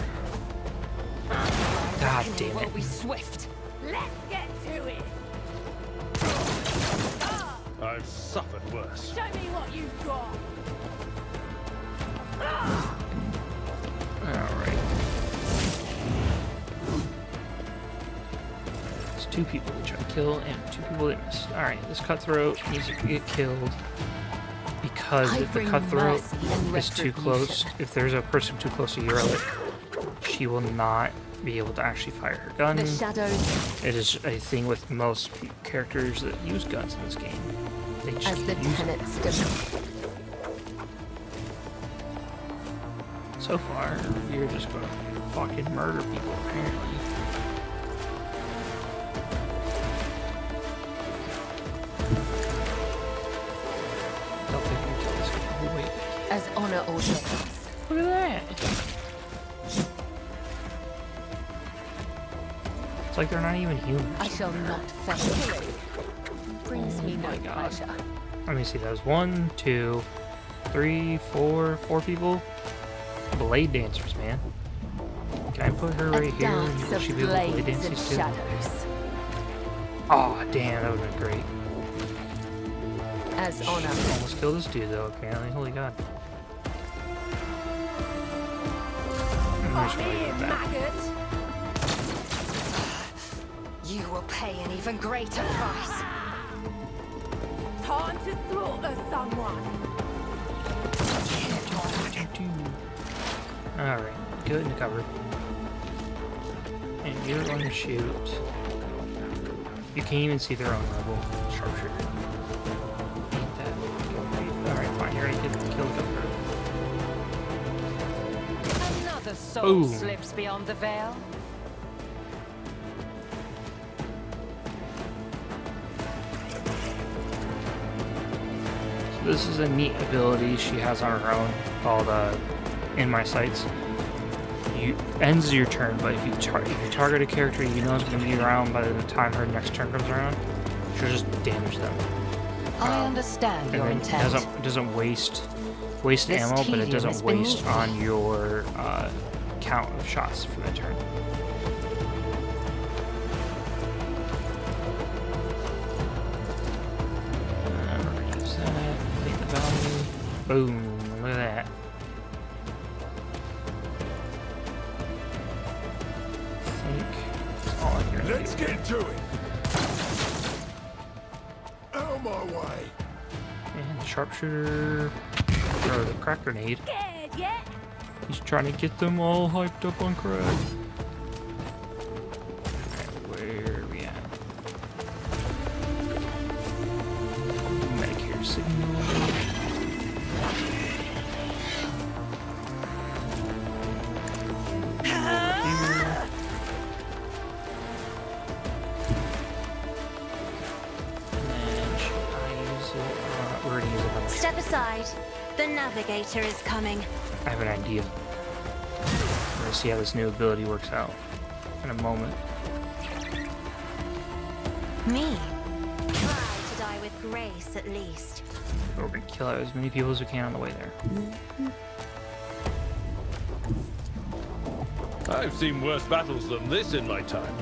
God damn it. Be swift. Let's get to it. I've suffered worse. Show me what you've got. Alright. There's 2 people we try to kill and 2 people they missed. Alright, this cutthroat needs to get killed. Because if the cutthroat is too close, if there's a person too close to Urilit, she will not be able to actually fire her gun. The shadows, It is a thing with most characters that use guns in this game. They just as the can't use them. tenets demand. So far, you're just gonna fucking murder people, apparently. Don't think you can kill this guy. Oh, wait. As honor ordains. Look at that! It's like they're not even human. I shall not fail. Brings me no my God. pleasure. Let me see, that was 1, 2, 3, 4 people. Blade dancers, man. Can I put her A right here? dance Will of she be able to blade blades dance and these two? shadows. Oh, damn, that would have been great. As honor. Almost killed this dude, though, apparently. Holy God. I'm just gonna leave it at that. You will pay an even greater price. Time to slaughter someone. Alright, go into cover. And you're going to shoot You can't even see their own level. Sharpshooter. Ain't that great? Alright, fine. You're gonna get killed over. Another soul Boom. slips beyond the veil. So this is a neat ability she has on her own called In My Sights. You ends your turn, but if you target a character you know is going to be around by the time her next turn comes around, she'll just damage them. I understand And your then intent. it doesn't waste This ammo, but it tedium doesn't is waste beneath on your count of shots for that turn. We're gonna use that. Take the value. Boom! Look at that. I think that's all I'm gonna Let's do. get to it. Out of my way. And the sharpshooter, or the crack grenade. He's trying to get them all hyped up on crack. Alright, where are we at? Medicare signal. Here. And then should I use it? We're gonna use it on the Step aside. The navigator is coming. I have an idea. We're gonna see how this new ability works out in a moment. Me. Try to die with grace, at least. We're gonna kill out as many people as we can on the way there. I've seen worse battles than this in my time.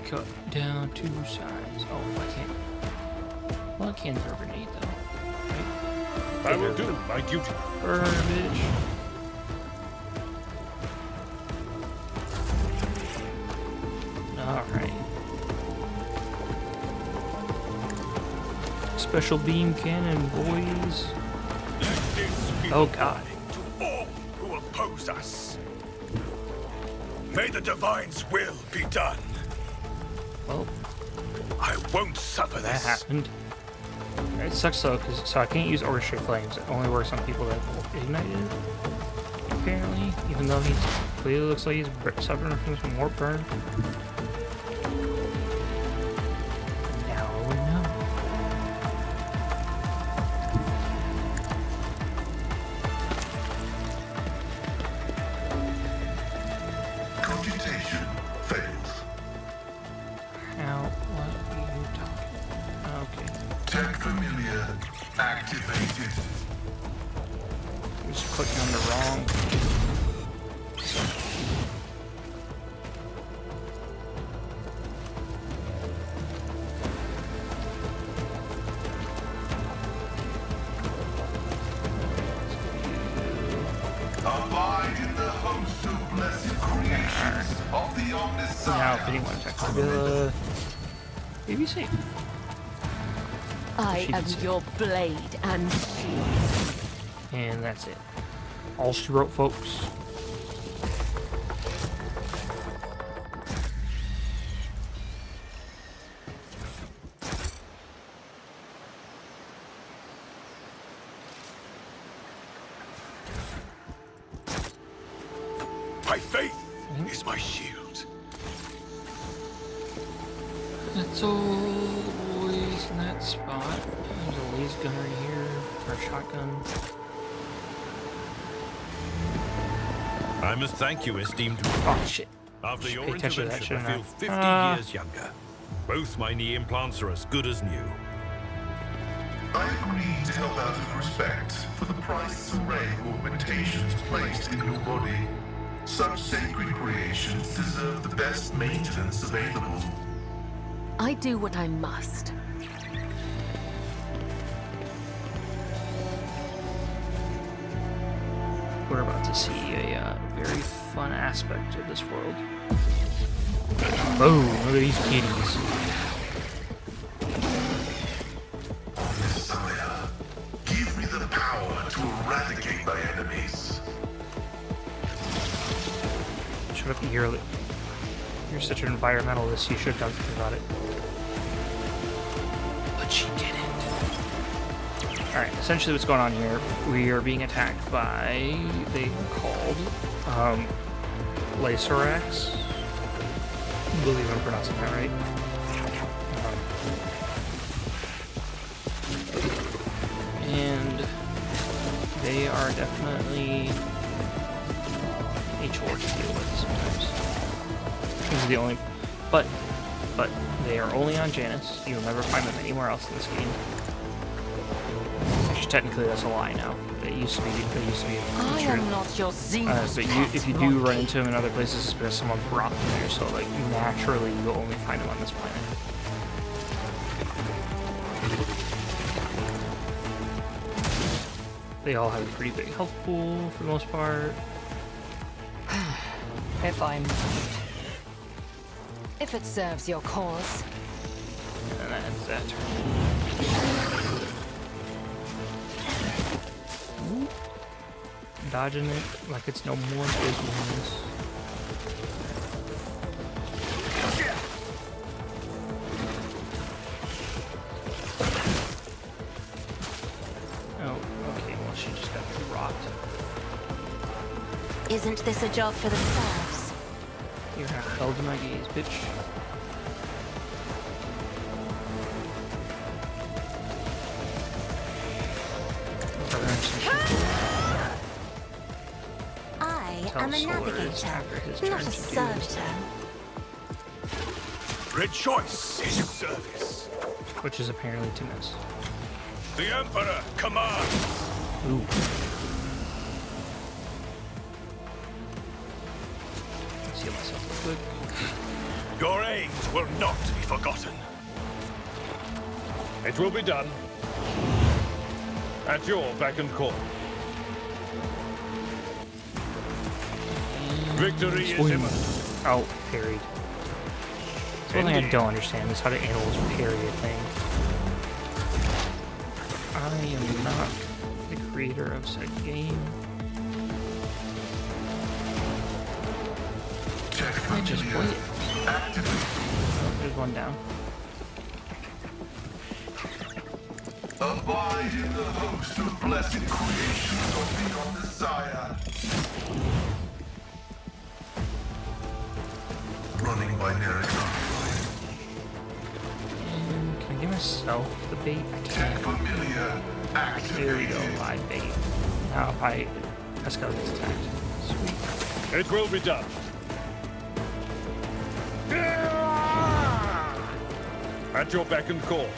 Cut down two sides. Oh, I can't. Well, I can throw a grenade though. Right? I will do my duty. Burn, bitch. Alright. Special beam cannon, boys. Let this be Oh god. to all who oppose us. May the Divine's will be done. Well, I won't suffer that this. happened. It sucks though, cause I can't use Orchestra Flames. It only works on people that have ignited. Apparently, even though he clearly looks like he's suffering from some warp burn. Now we know. Cogitation fails. Now, what are you talking? Okay, Tech familiar activated. I'm just clicking on the wrong. Abide in the host of blessed creations of the Omniscient. Now, if anyone attacks the villa, maybe safe. I She am did say. your blade and shield. And that's it. All she wrote, folks. My faith is my shield. That's all, boys, in that spot. There's a laser gun right here, or a shotgun. I must thank you, esteemed. Oh, shit. After your Pay attention to that, intervention, I shouldn't feel I? 50 years younger. Both my knee implants are as good as new. I agree to help out of respect for the priceless array of augmentations placed in your body. Such sacred creations deserve the best maintenance available. I do what I must. We're about to see a very fun aspect of this world. Boom, look at these kitties. Messiah, give me the power to eradicate my enemies. Shut up, you hear it. You're such an environmentalist, you should have done something about it. But she didn't. Alright, essentially what's going on here, we are being attacked by, they called, Lacerox. I believe I'm pronouncing that right. And they are definitely a chore to deal with sometimes. This is the only, but they are only on Janus. You'll never find them anywhere else in this game. Actually, technically, that's a lie now. It used to be. I am not your Xenos But if you do run into them in other places, it's because someone brought them there. So, like, naturally, you'll only find them on this planet. They all have a pretty big health pool for the most part. If I must. If it serves your cause. And that's that turn. Dodging it like it's no more business. Oh, okay, well she just got rocked. Isn't this a job for the serfs? You're not held to my gaze, bitch. I'm a navigator, not a servitor. Rejoice in service. Which is apparently to miss. The Emperor commands. Ooh. Let's heal myself real quick. Your aids will not be forgotten. It will be done. At your beck and call. Victory is imminent. Oh, parried. The one thing I don't understand is how to handle this parry thing. I am not the creator of said game. I just play it. Oh, there's one down. Abide in the host of blessed creations of the Messiah. Running by narrative. And can I give myself the bait? Tech familiar. There we go, live bait. Now if I Esco gets attacked. Sweet. It will be done. At your beck and call.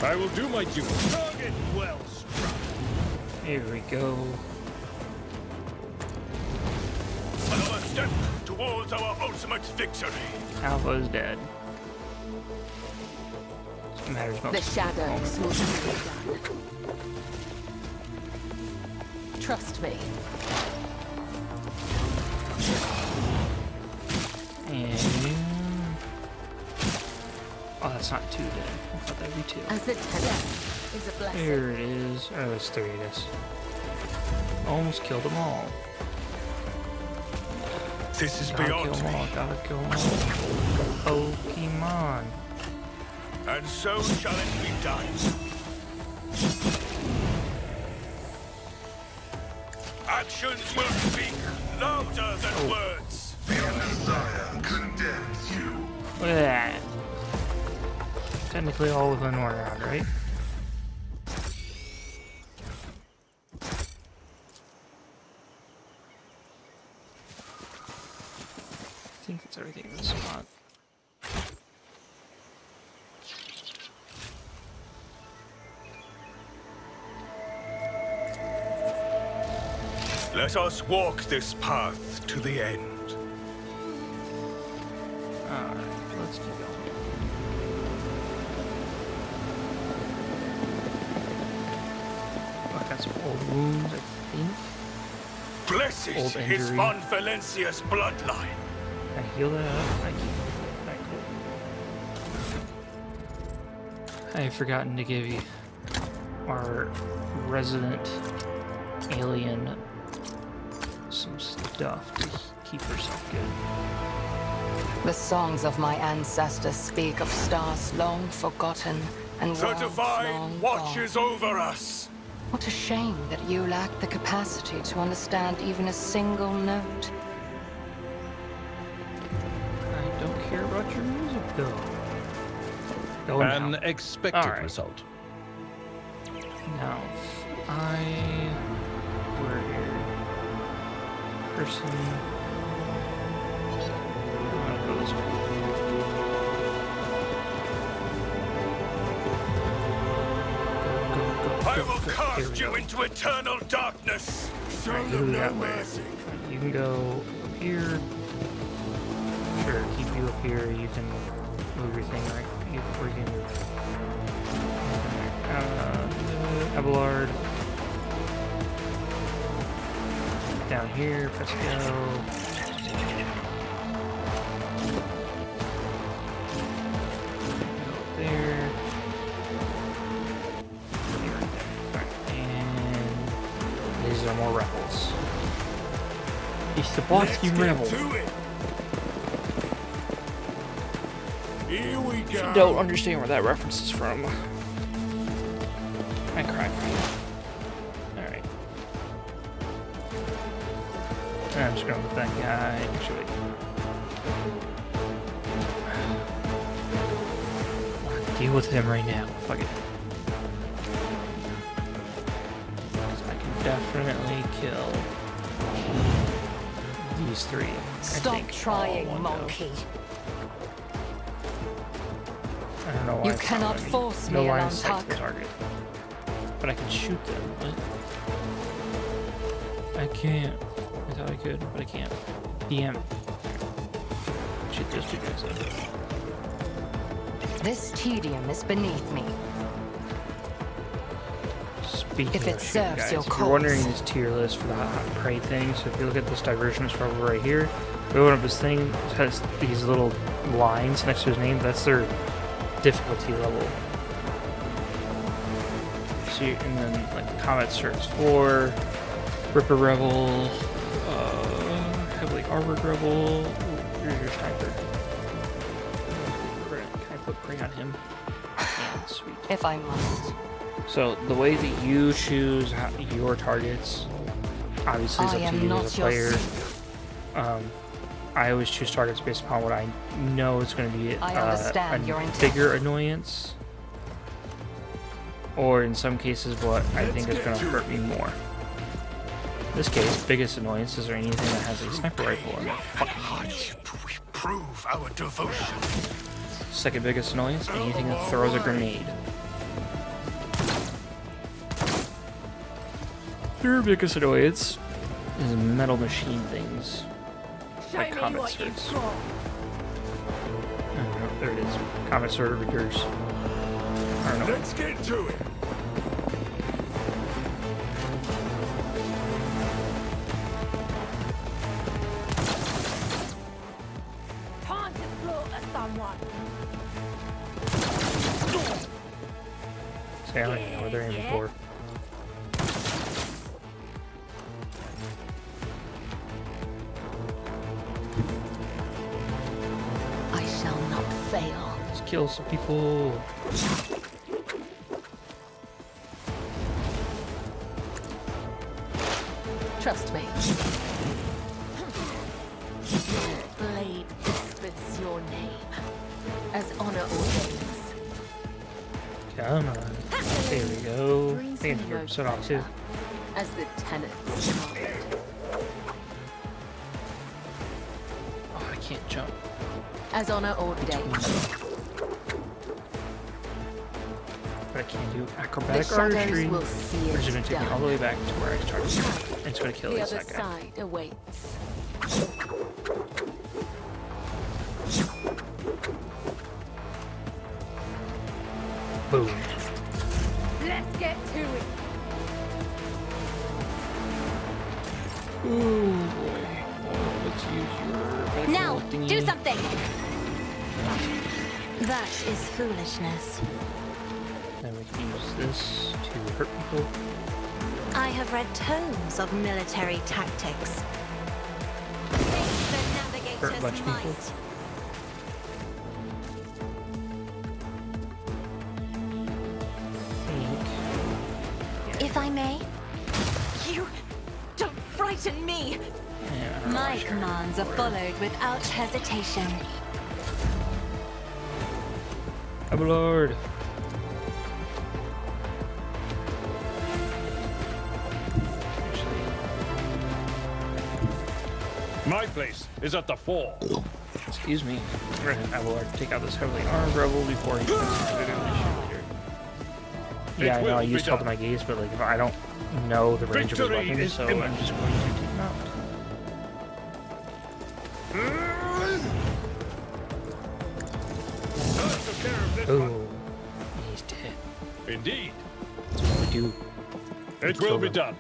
I will do my duty. Target well struck. Here we go. Another step towards our ultimate victory. Alpha is dead. What matters most. The shadows will be done. Trust me. And oh, that's not two dead. I thought that'd be two. As the death is a blessing. There it is. Oh, it's three, I guess. Almost killed them all. This is Gotta beyond kill them all. me. Gotta kill them all. Pokemon. And so shall it be done. Actions will speak louder than words. The Messiah condemns you. Look at that. Technically all within one round, right? I think that's everything in this spot. Let us walk this path to the end. Alright, let's keep going. I got some old wounds, I think. Blessed Old is injury. Von Valencia's bloodline. Can I heal that up? Thank you. Alright, cool. I've forgotten to give you our resident alien some stuff to keep herself good. The songs of my ancestors speak of stars long forgotten and The worlds Divine long watches gone. over us. What a shame that you lack the capacity to understand even a single note. I don't care about your music, though. Oh, An no. expected All right. result. Now, we're here. Person. I'm gonna go this way. I will cast you into eternal darkness. Show Alright, who them we no got mercy. where? You can go up here. Sure, keep you up here. You can move your thing right. You freaking. Abelard. Down here, press go. Go there. And these are more rebels. It's the boss Let's team get rebel. to it. Here we go. Don't understand where that reference is from. I cry for you. Alright. I'm just going with that guy, actually. I'll deal with him right now. Fuck it. 'Cause I can definitely kill these three. I Stop think, trying, all in one go. monkey. I don't know why You it's not cannot letting me. force No me, line of sight to the Alantak. target. But I can shoot them. What? I can't. I thought I could, but I can't. DM. Shoot those two guys up. This tedium is beneath me. Speaking If it of shooting serves guys, your if you're wondering cause. this tier list for the hot prey thing, so if you look at this diversion scroll right here, we open up this thing, it has these little lines next to his name, that's their difficulty level. So and then like the Comet Search 4, Ripper Rebel, Heavily Armored Rebel, ooh, here's your sniper. Can I put prey on him? Yeah, sweet. If I must. So the way that you choose your targets, obviously, is I up to am you not as a your player. I always choose targets based upon what I know is going to be I understand your a intent. bigger annoyance, or in some cases, what I think is going to hurt me more. In this case, biggest annoyance is there anything that has a sniper rifle in it. Fucking hands. We prove our devotion. Second biggest annoyance, anything that throws a grenade. Third biggest annoyance is metal machine things. Like Comet Swords. I don't know, there it is. Comet Sword Readers. I don't know. Let's get to it. Time to slaughter someone. See, I don't even know where they're aiming for. I shall not fail. Let's kill some people. Trust me. Your blade whispers your name, as honor ordains. Come on. There we go. I Brings think me I no can set off too. pleasure, as the tenants command. Oh, I can't jump. As honor ordains. But I can do The acrobatic shadows archery. will see Which is it going to take me all the way back to where I started. And it's going to kill The this other that guy. side awaits. Boom. Let's get to it. Ooh, boy. Let's use your Now, medical thingy. do something. That is foolishness. Then we can use this to hurt people. I have read tomes of military tactics. Face the Hurt a bunch navigator's of people. might. Question me. Yeah, My commands are followed without hesitation. Oh, Lord. My place is at the fore. Excuse me. I will take out this heavily armed rebel before he comes into the initiator. Yeah, I know I used Help in my gaze, but like if I don't know the range of his weapons, so I'm just going to take him out. Oh, he's dead. Indeed. That's what we do. It will be done.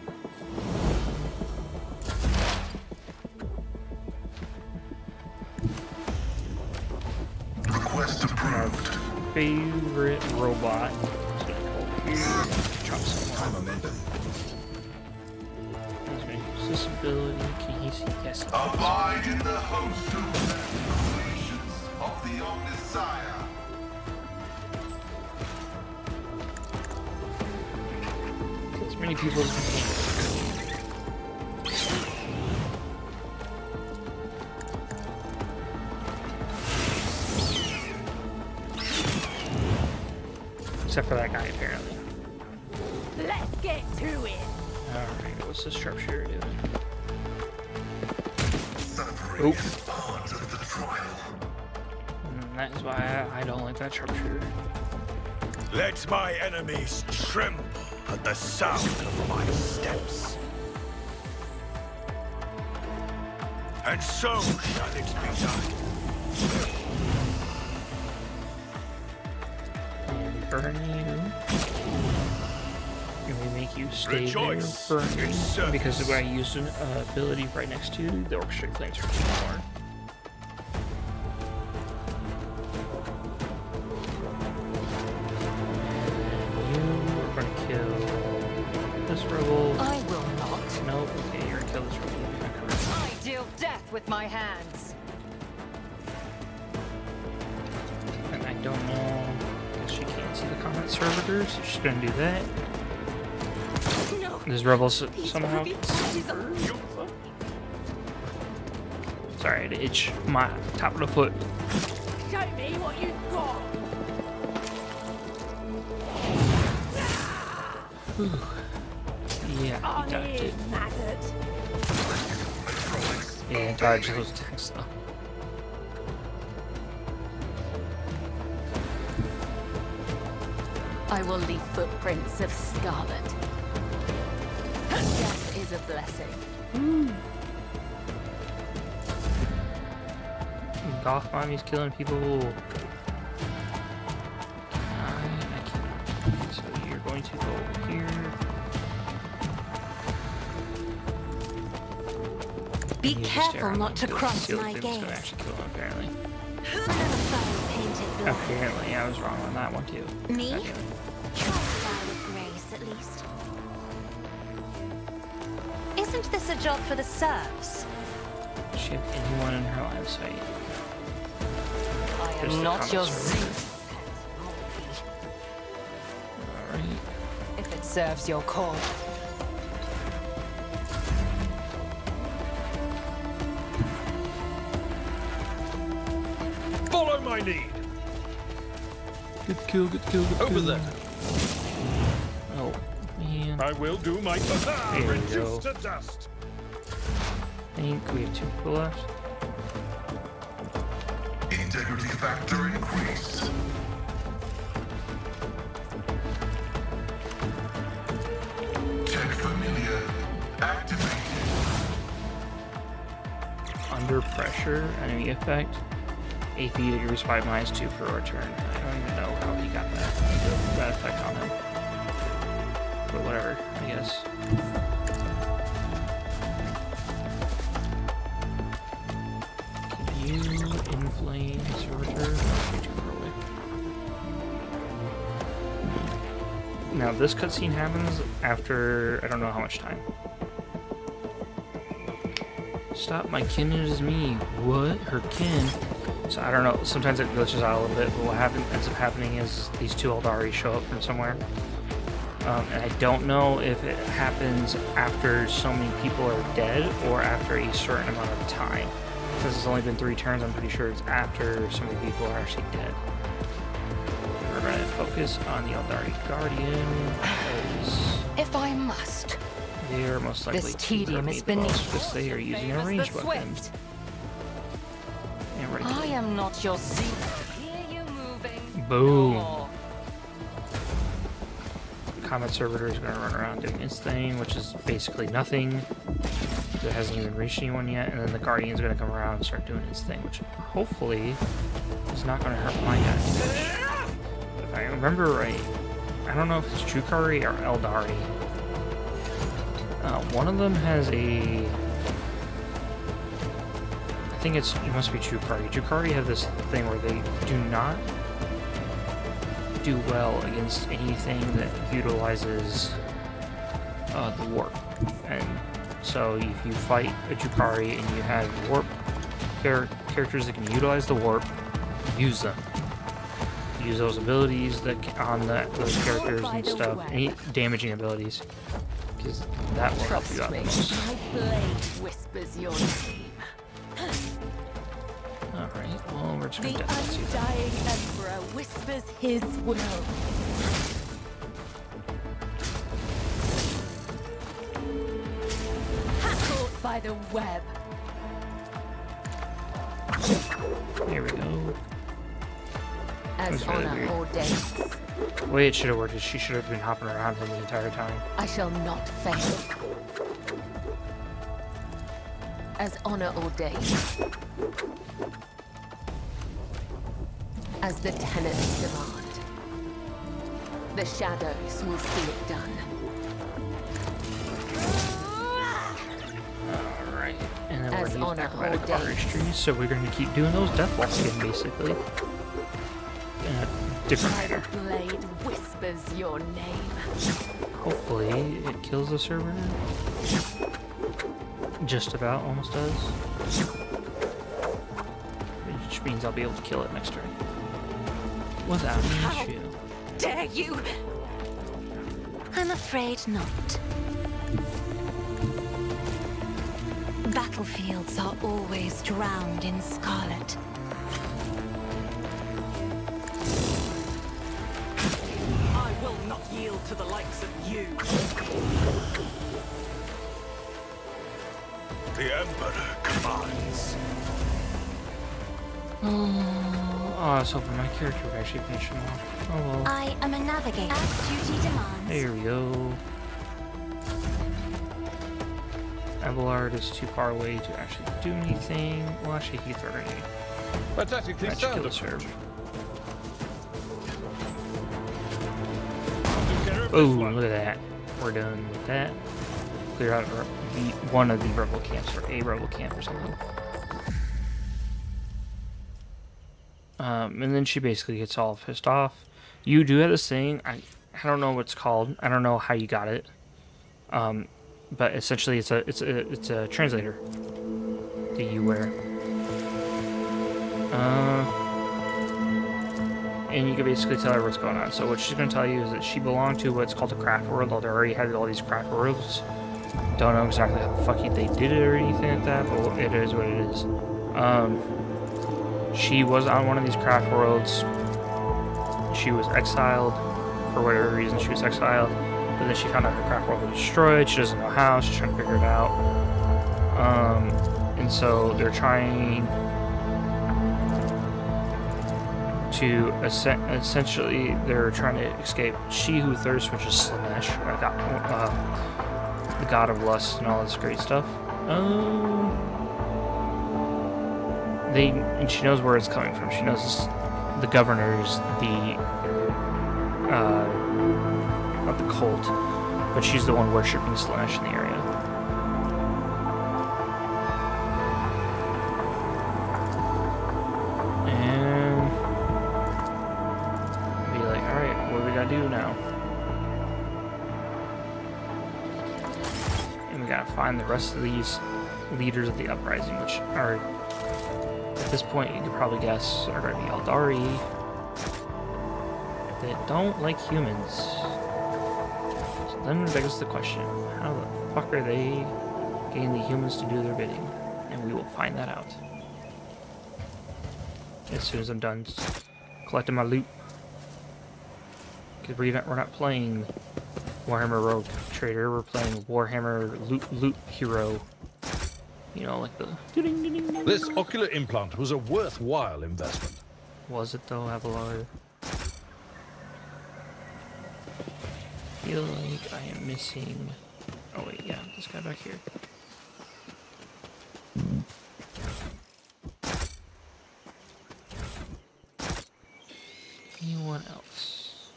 Request approved. Favorite robot. Drop some more. This ability, can he see? Yes. Abide in the host of creations of the Omnisire. As many people as we can. Except for that guy, apparently. Let's get to it. Alright, what's the sharpshooter doing? Suffering is part of the trial. That is why I don't like that sharpshooter. Let my enemies tremble at the sound of my steps. And so shall it be done. And burn you. And we make you stay Rejoice, there burning. good service. Because I used an ability right next to the orchestrated flames for 2 more. I will not. Nope, okay, you're gonna kill this rebel. I deal death with my hands. And I don't know if she can't see the comment servitors, so she's gonna do that. No. This rebel somehow. Sorry, to itch my top of the foot. Show me what you've got. Yeah, he dodged it. Yeah, dodge those attacks though. I will leave footprints of scarlet. Death is a blessing. Goth mommy's killing people. I can't. So you're going to go over here. Be You just stare careful on not him to until cross the seal my thing's gaze. gonna actually kill him, apparently. Another foe painted black. Apparently, I was wrong on that one too. Me? God damn it. Try to die with grace, at least. Isn't this a job for the serfs? Does she have anyone in her line of sight? I There's am the not your comment server. Zeus. Alright. If it serves your cause. Follow my lead. Good kill, good kill, good kill. Over there. Oh, man. I will do my best. There we go. Reduced to dust. I think we have 2 people left. Integrity factor increased. Tech familiar activated. Under pressure, enemy effect. AP degrees 5 -2 for a return. I don't even know how he got that effect on him. But whatever, I guess. Can you inflame servitor? Too far away. Now this cutscene happens after I don't know how much time. Stop, my kin is me. What? Her kin? So I don't know, sometimes it glitches out a little bit, but what ends up happening is these 2 Eldari show up from somewhere. And I don't know if it happens after so many people are dead or after a certain amount of time. Since it's only been 3 turns, I'm pretty sure it's after so many people are actually dead. We're going to focus on the Eldari Guardian, because If I must. they are most likely This to tedium hurt is me the most, beneath because they are using a ranged weapon. And we're gonna I am not your sea. Hear you moving. Boom. No. Combat Servitor is going to run around doing its thing, which is basically nothing. It hasn't even reached anyone yet, and then the Guardian's going to come around and start doing its thing, which hopefully is not going to hurt my guy. If I remember right, I don't know if it's Chukari or Eldari. One of them has a... I think it must be Chukari. Chukari have this thing where they do not do well against anything that utilizes the warp. And so if you fight a Chukari and you have warp characters that can utilize the warp, use them. Use those abilities that on those characters and stuff, any damaging abilities, because that will help you out the most. My blade whispers your name. Alright, well, we're just The going to death you. undying emperor whispers his will. Caught by the web. Here we go. As That's really honor weird. ordains, The way it should have worked is she should have been hopping around him the entire time. I shall not fail. As honor ordains. As the tenets demand. The shadows will see it done. Alright, and then we're As going to use honor acrobatic ordains. artistry, so we're going to keep doing those death walks again, basically. In a different manner. The blade whispers your name. Hopefully, it kills the server. Just about, almost does. Which means I'll be able to kill it next turn. Without an issue. Dare you? I'm afraid not. Battlefields are always drowned in scarlet. I will not yield to the likes of you. The Emperor commands. Oh, I was hoping my character would actually finish him off. Oh well. I am a navigator. As duty demands. There we go. Abelard is too far away to actually do anything. Well, actually, he could throw a grenade. Pathetically That should kill sound the approach. serve. Took care of this Oh, one. look at that. We're done with that. Clear out one of the rebel camps, or a rebel camp or something. And then she basically gets all pissed off. You do have this thing. I don't know what it's called. I don't know how you got it. But essentially, it's a translator that you wear. And you can basically tell her what's going on. So what she's going to tell you is that she belonged to what's called a craft world. They already had all these craft worlds. Don't know exactly how the fuck they did it or anything like that, but it is what it is. She was on one of these craft worlds. She was exiled. For whatever reason, she was exiled. But then she found out her craft world was destroyed. She doesn't know how. She's trying to figure it out. And so they're trying to essentially they're trying to escape She Who Thirsts, which is Slanesh, the god of lust and all this great stuff. And she knows where it's coming from. She knows the governors, not the cult, but she's the one worshipping Slanesh in the area. And be like, alright, what do we gotta do now? And we gotta find the rest of these leaders of the uprising, which are, at this point, you could probably guess, are gonna be Eldari. That don't like humans. then begs the question, how the fuck are they getting the humans to do their bidding? And we will find that out as soon as I'm done collecting my loot. Because we're not playing Warhammer Rogue Trader, we're playing Warhammer Loot Hero. You know, like the... This ocular implant was a worthwhile investment. Was it though, Abelard? I feel like I am missing... Oh wait, yeah, this guy back here. Anyone else?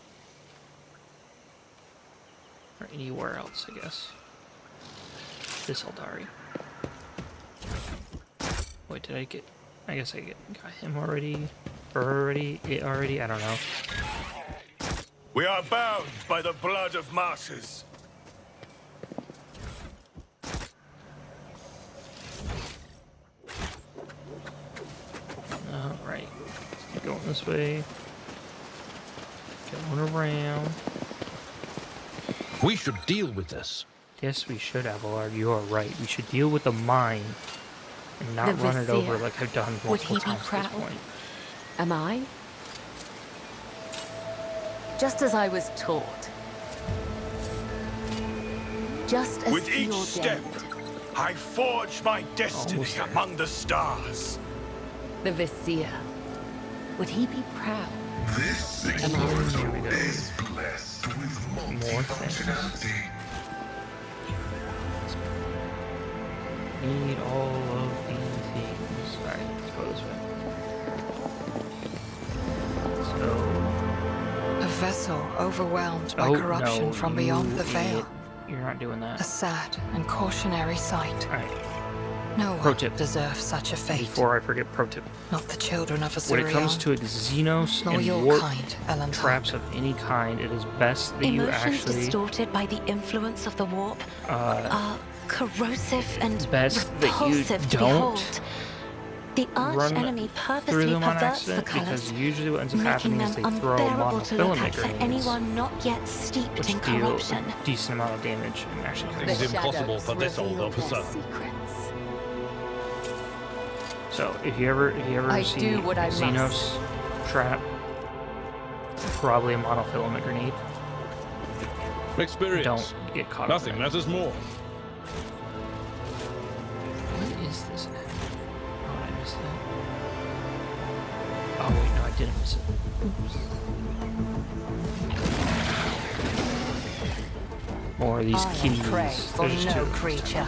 Or anywhere else, I guess. This Eldari. Wait, did I get... I guess I got him already. Or already? It already? I don't know. We are bound by the blood of martyrs. Alright. Keep going this way. Going around. We should deal with this. Yes, we should, Abelard. You are right. We should deal with the mine and not run it over like I've done multiple times at this point. Am I? Just as I was taught. Just as with each step, I forge my destiny among the stars. The Vizier. Would he be proud? This explorator is blessed with multifunctionality. Need all of these things. Alright, let's go this way. So... A vessel overwhelmed by corruption from beyond the veil. You're not doing that. A sad and cautionary sight. Alright. No Pro one tip. deserves such a fate. Before I forget, pro tip. Not the children of Assyria. When it comes to Xenos nor and your warp kind, Ellen traps of any kind, it is best that you Emotions actually... distorted by the influence of the warp are corrosive and best that you repulsive to don't behold. The arch enemy through purposely them on perverts the accident, colors, because usually what ends up making happening is them they throw unbearable to look at monofilament for grenades, anyone not yet steeped which in deal corruption. a decent amount of damage and actually It's impossible for this old officer. So if you ever see Xenos trap, probably a monofilament grenade. Experience. Don't get caught. Nothing matters more. What is this? Oh, I missed that. Oh wait, no, I didn't miss it. Oops. More of these kitties. There's just two. Creature.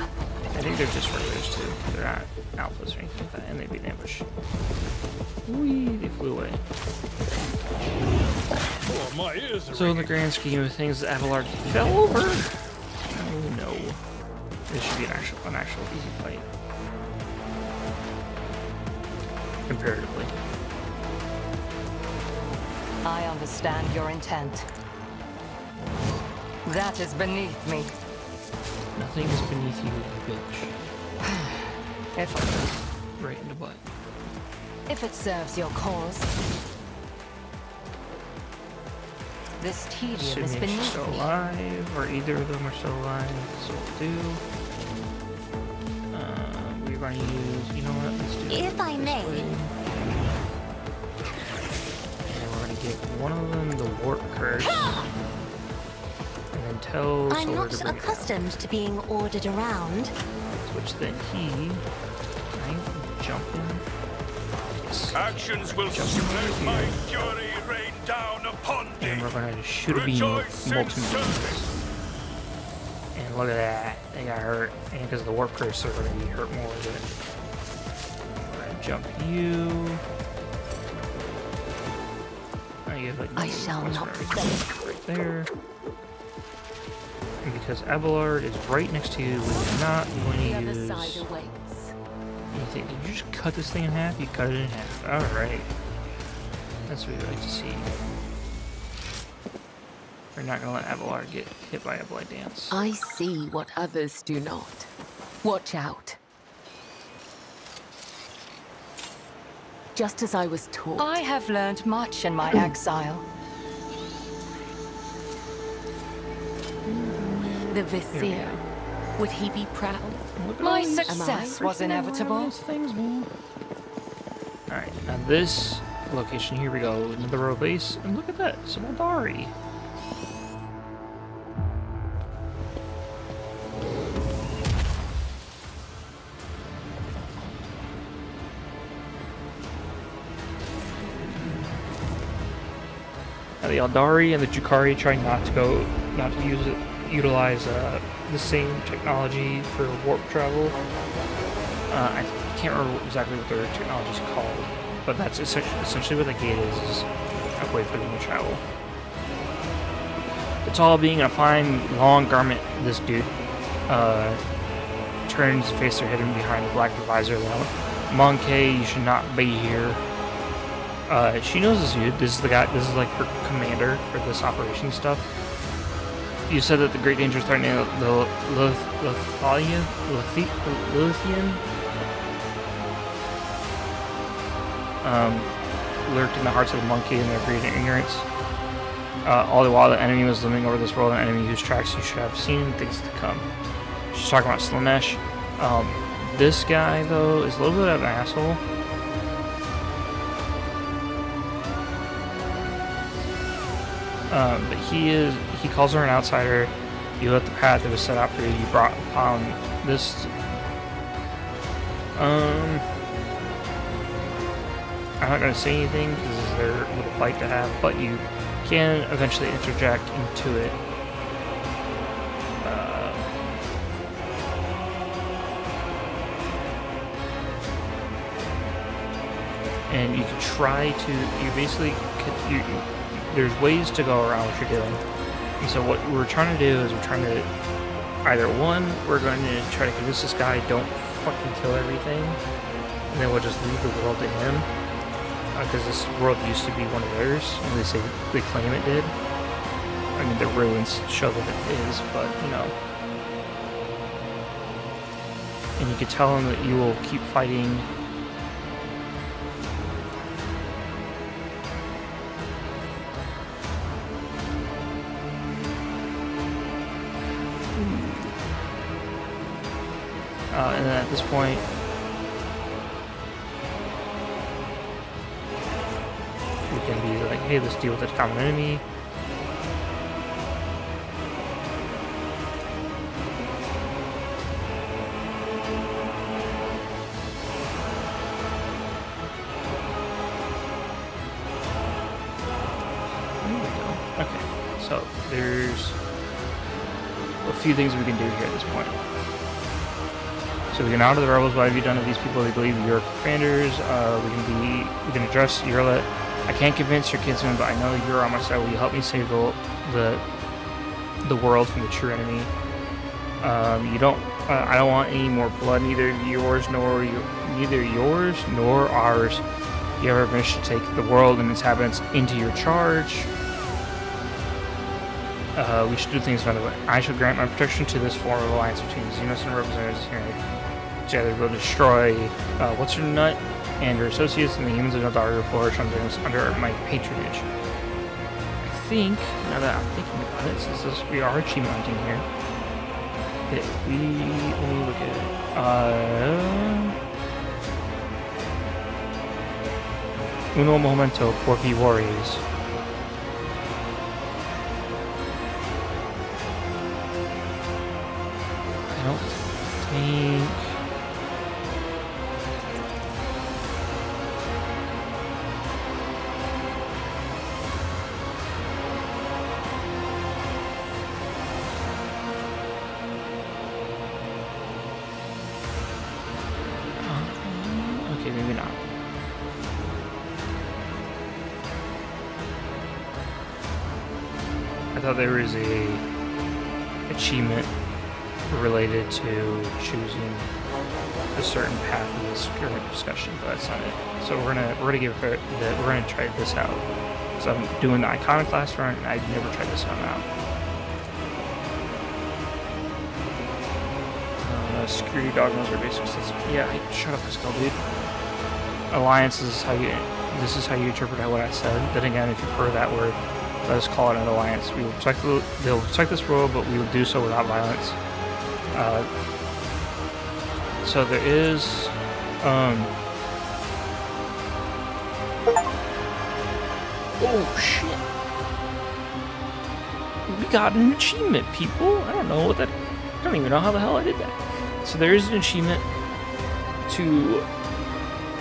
I think they're just regulars too. They're not alphas or anything like that, and they'd be an ambush. Whee! They flew away. Oh, my ears are So in the grand scheme of things, Abelard fell over. Oh no! This should be an actual easy fight, comparatively. I understand your intent. That is beneath me. Nothing is beneath you, you bitch. Right in the butt. If it serves your cause. This tedium is Assuming she's beneath still me. alive, or either of them are still alive, so we'll do. We're going to use, you know what, let's do it If I this may. way. And we're going to give one of them the warp curse. And then tell I'm Solar not to bring it down. accustomed to being ordered around. Which then he, right, jumping. Yes. Actions will let my fury rain down upon thee. And we're going to shoot a beam with multi-beams. And look at that, they got hurt. And because of the warp curse, they're going to be hurt more with it. We're going to jump you. Oh, you have like I shall not fail. right there. And because Abelard is right next to you, we're not going to use anything. Did you just cut this thing in half? You cut it in half. Alright. That's what we like to see. We're not going to let Abelard get hit by a Blight Dance. I see what others do not. Watch out. Just as I was taught. I have learned much in my exile. The Vizier. Would he be proud? My success was inevitable. Alright, now this location, here we go, another row base, and look at that, some Eldari. Now the Eldari and the Jukari try not to utilize the same technology for warp travel. I can't remember exactly what their technology is called, but that's essentially what the gate is a way for them to travel. It's all being a fine long garment. This dude turns to face their hidden behind the black visor. Monkey, you should not be here. She knows this dude. This is the guy. This is like her commander for this operation stuff. You said that the great danger threatening the Lothian lurked in the hearts of the monkey in their greed and ignorance. All the while, the enemy was looming over this world, an enemy whose tracks you should have seen in things to come. She's talking about Slanesh. This guy, though, is a little bit of an asshole. But he calls her an outsider. You let the path that was set out for you. You brought upon this. I'm not going to say anything because this is their little fight to have, but you can eventually interject into it. And you can try to. You basically. There's ways to go around what you're doing. And so what we're trying to do is we're trying to either one, we're going to try to convince this guy don't fucking kill everything, and then we'll just leave the world to him, because this world used to be one of theirs, and they claim it did. I mean, the ruins show that it is, but you know. And you can tell him that you will keep fighting. And then at this point, we can be like, hey, let's deal with this common enemy. There we go. Okay, so there's a few things we can do here at this point. So we can honor the rebels. What have you done to these people? They believe you're commanders. We can address your. I can't convince your kinsmen, but I know you're on my side. Will you help me save the world from the true enemy? You don't. I don't want any more blood. Neither yours nor ours. You ever wish to take the world and its inhabitants into your charge? We should do things another way. I shall grant my protection to this form of alliance between Xenos and representatives here. Together we'll destroy What's Her Nut and her associates, and the humans of Eldari will flourish under my patronage. I think, now that I'm thinking about it, since we are achievement hunting here, that let me look at it. Uno momento, por vi warriors. I don't think. Okay, maybe not. I thought there was a achievement related to choosing a certain path in this current discussion, but that's not it. So we're gonna try this out. So I'm doing the Iconoclast run, and I've never tried this one out. Security dogmas are basic systems. Yeah, shut up, Skull, dude. Alliance is how you. This is how you interpret what I said. Then again, if you prefer that word, let us call it an alliance. We will they'll protect this world, but we will do so without violence. So there is, oh shit! We got an achievement, people. I don't know what that. I don't even know how the hell I did that. So there is an achievement to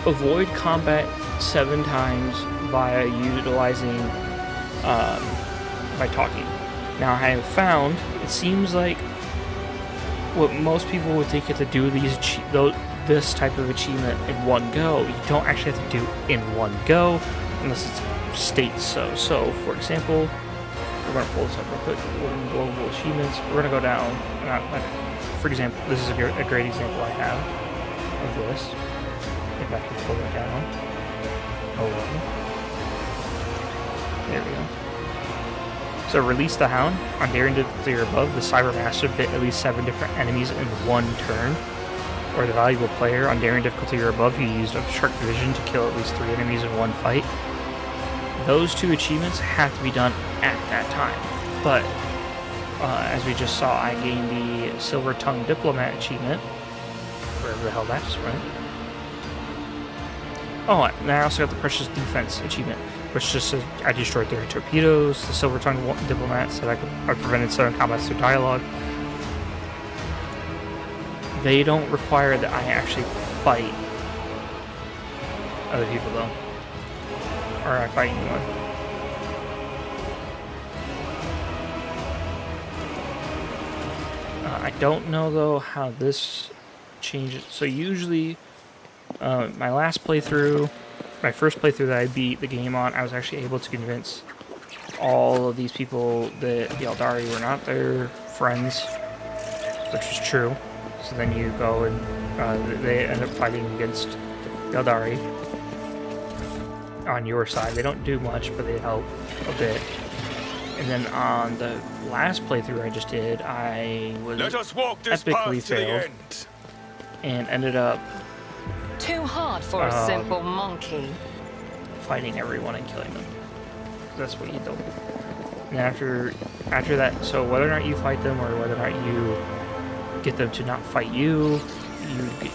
avoid combat 7 times via utilizing by talking. Now I have found it seems like what most people would think you have to do this type of achievement in one go. You don't actually have to do in one go unless it states so. So for example, we're going to pull this up real quick. We're going to go global achievements. We're going to go down. For example, this is a great example I have of this. If I can pull it down. Oh, there we go. So release the Hound. On daring to clear above, the Cyber Master bit at least 7 different enemies in one turn. Or the valuable player. On daring difficulty or above, you used obstruct vision to kill at least 3 enemies in one fight. Those 2 achievements have to be done at that time. But as we just saw, I gained the Silver Tongue Diplomat achievement. Wherever the hell that just went. Oh, and I also got the Precious Defense achievement, which just says I destroyed 30 torpedoes. The Silver Tongue Diplomat said I prevented 7 combats through dialogue. They don't require that I actually fight other people, though. Or I fight anyone. I don't know, though, how this changes. So usually, my first playthrough that I beat the game on, I was actually able to convince all of these people that the Eldari were not their friends, which is true. So then you go and they end up fighting against the Eldari on your side. They don't do much, but they help a bit. And then on the last playthrough I just did, I was epically failed and ended up too hard for a simple monkey. Fighting everyone and killing them. That's what you do. And after that, so whether or not you fight them or whether or not you get them to not fight you,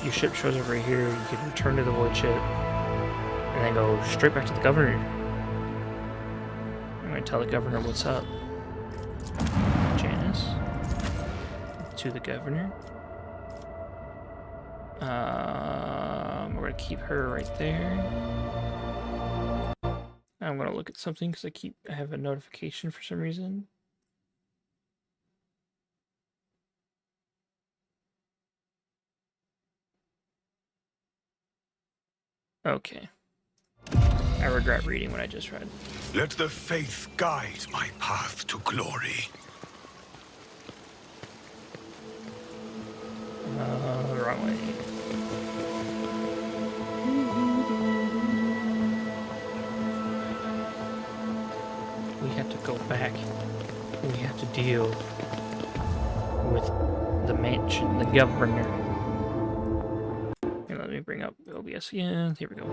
your ship shows over here. You can return to the void ship and then go straight back to the governor. I'm gonna tell the governor what's up. Janice. To the governor. We're gonna keep her right there. I'm gonna look at something because I have a notification for some reason. Okay. I regret reading what I just read. Let the faith guide my path to glory. Wrong way. We have to go back. We have to deal with the mansion, the governor. Here, let me bring up OBS again. Here we go.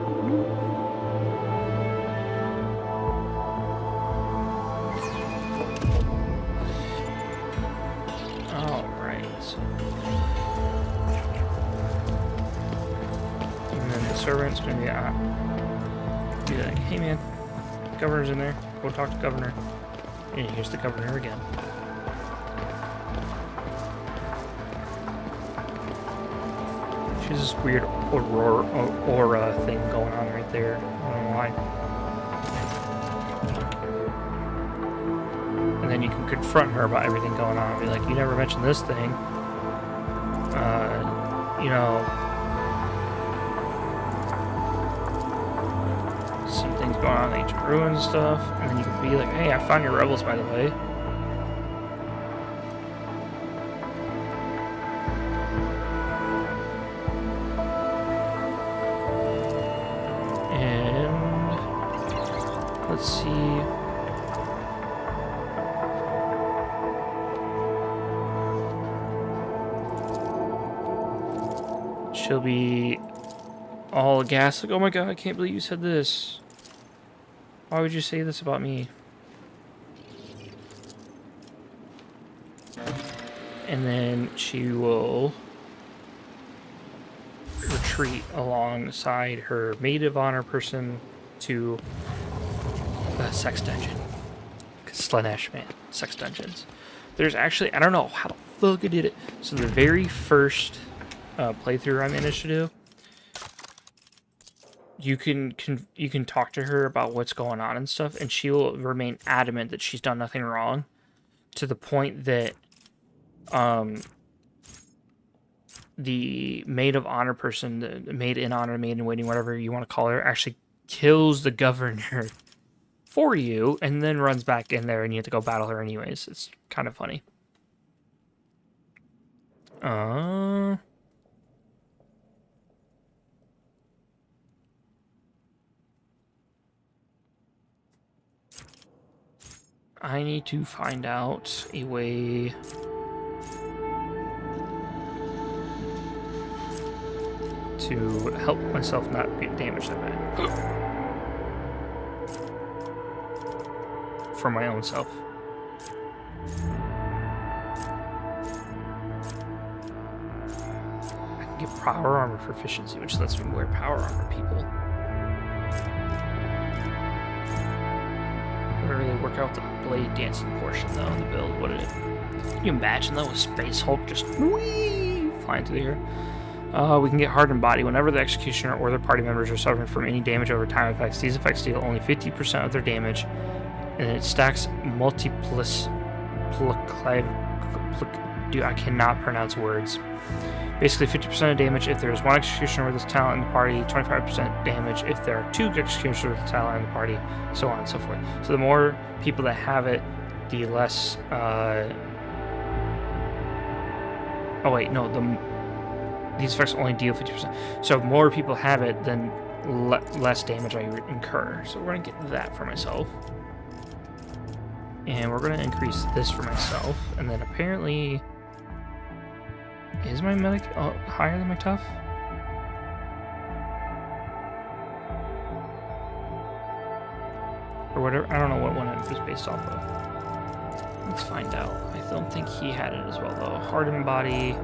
Servant's gonna be do that. Hey man, governor's in there. Go talk to governor. And here's the governor again. She has this weird aura thing going on right there. I don't know why. And then you can confront her about everything going on and be like, you never mentioned this thing. You know, some things going on in the ancient ruins and stuff, and then you can be like, hey, I found your rebels, by the way. And let's see. She'll be all aghast, like, oh my god, I can't believe you said this. Why would you say this about me? and then she will retreat alongside her maid of honor person to the sex dungeon. Slanesh, man. Sex dungeons. There's actually, I don't know how the fuck I did it. So the very first playthrough I managed to do, you can talk to her about what's going on and stuff, and she will remain adamant that she's done nothing wrong, to the point that the maid of honor person, the maid in honor, maid in waiting, whatever you want to call her, actually kills the governor for you, and then runs back in there, and you have to go battle her anyways. It's kind of funny. I need to find out a way to help myself not get damaged that bad. For my own self. I can get power armor proficiency, which lets me wear power armor, people. Wouldn't really work out the blade dancing portion though in the build, would it? Can you imagine though, a Space Hulk just whee, flying through the air? We can get hardened body. Whenever the executioner or their party members are suffering from any damage over time effects, these effects deal only 50% of their damage, and it stacks dude, I cannot pronounce words. Basically 50% of damage if there's one executioner with this talent in the party, 25% damage if there are two executioners with this talent in the party, so on and so forth. So the more people that have it, the less these effects only deal 50%. So more people have it, then less damage I incur. So we're gonna get that for myself. And we're going to increase this for myself. And then apparently... Is my medic higher than my tough? Or whatever. I don't know what one it was based off of. Let's find out. I don't think he had it as well, though. Hardened body...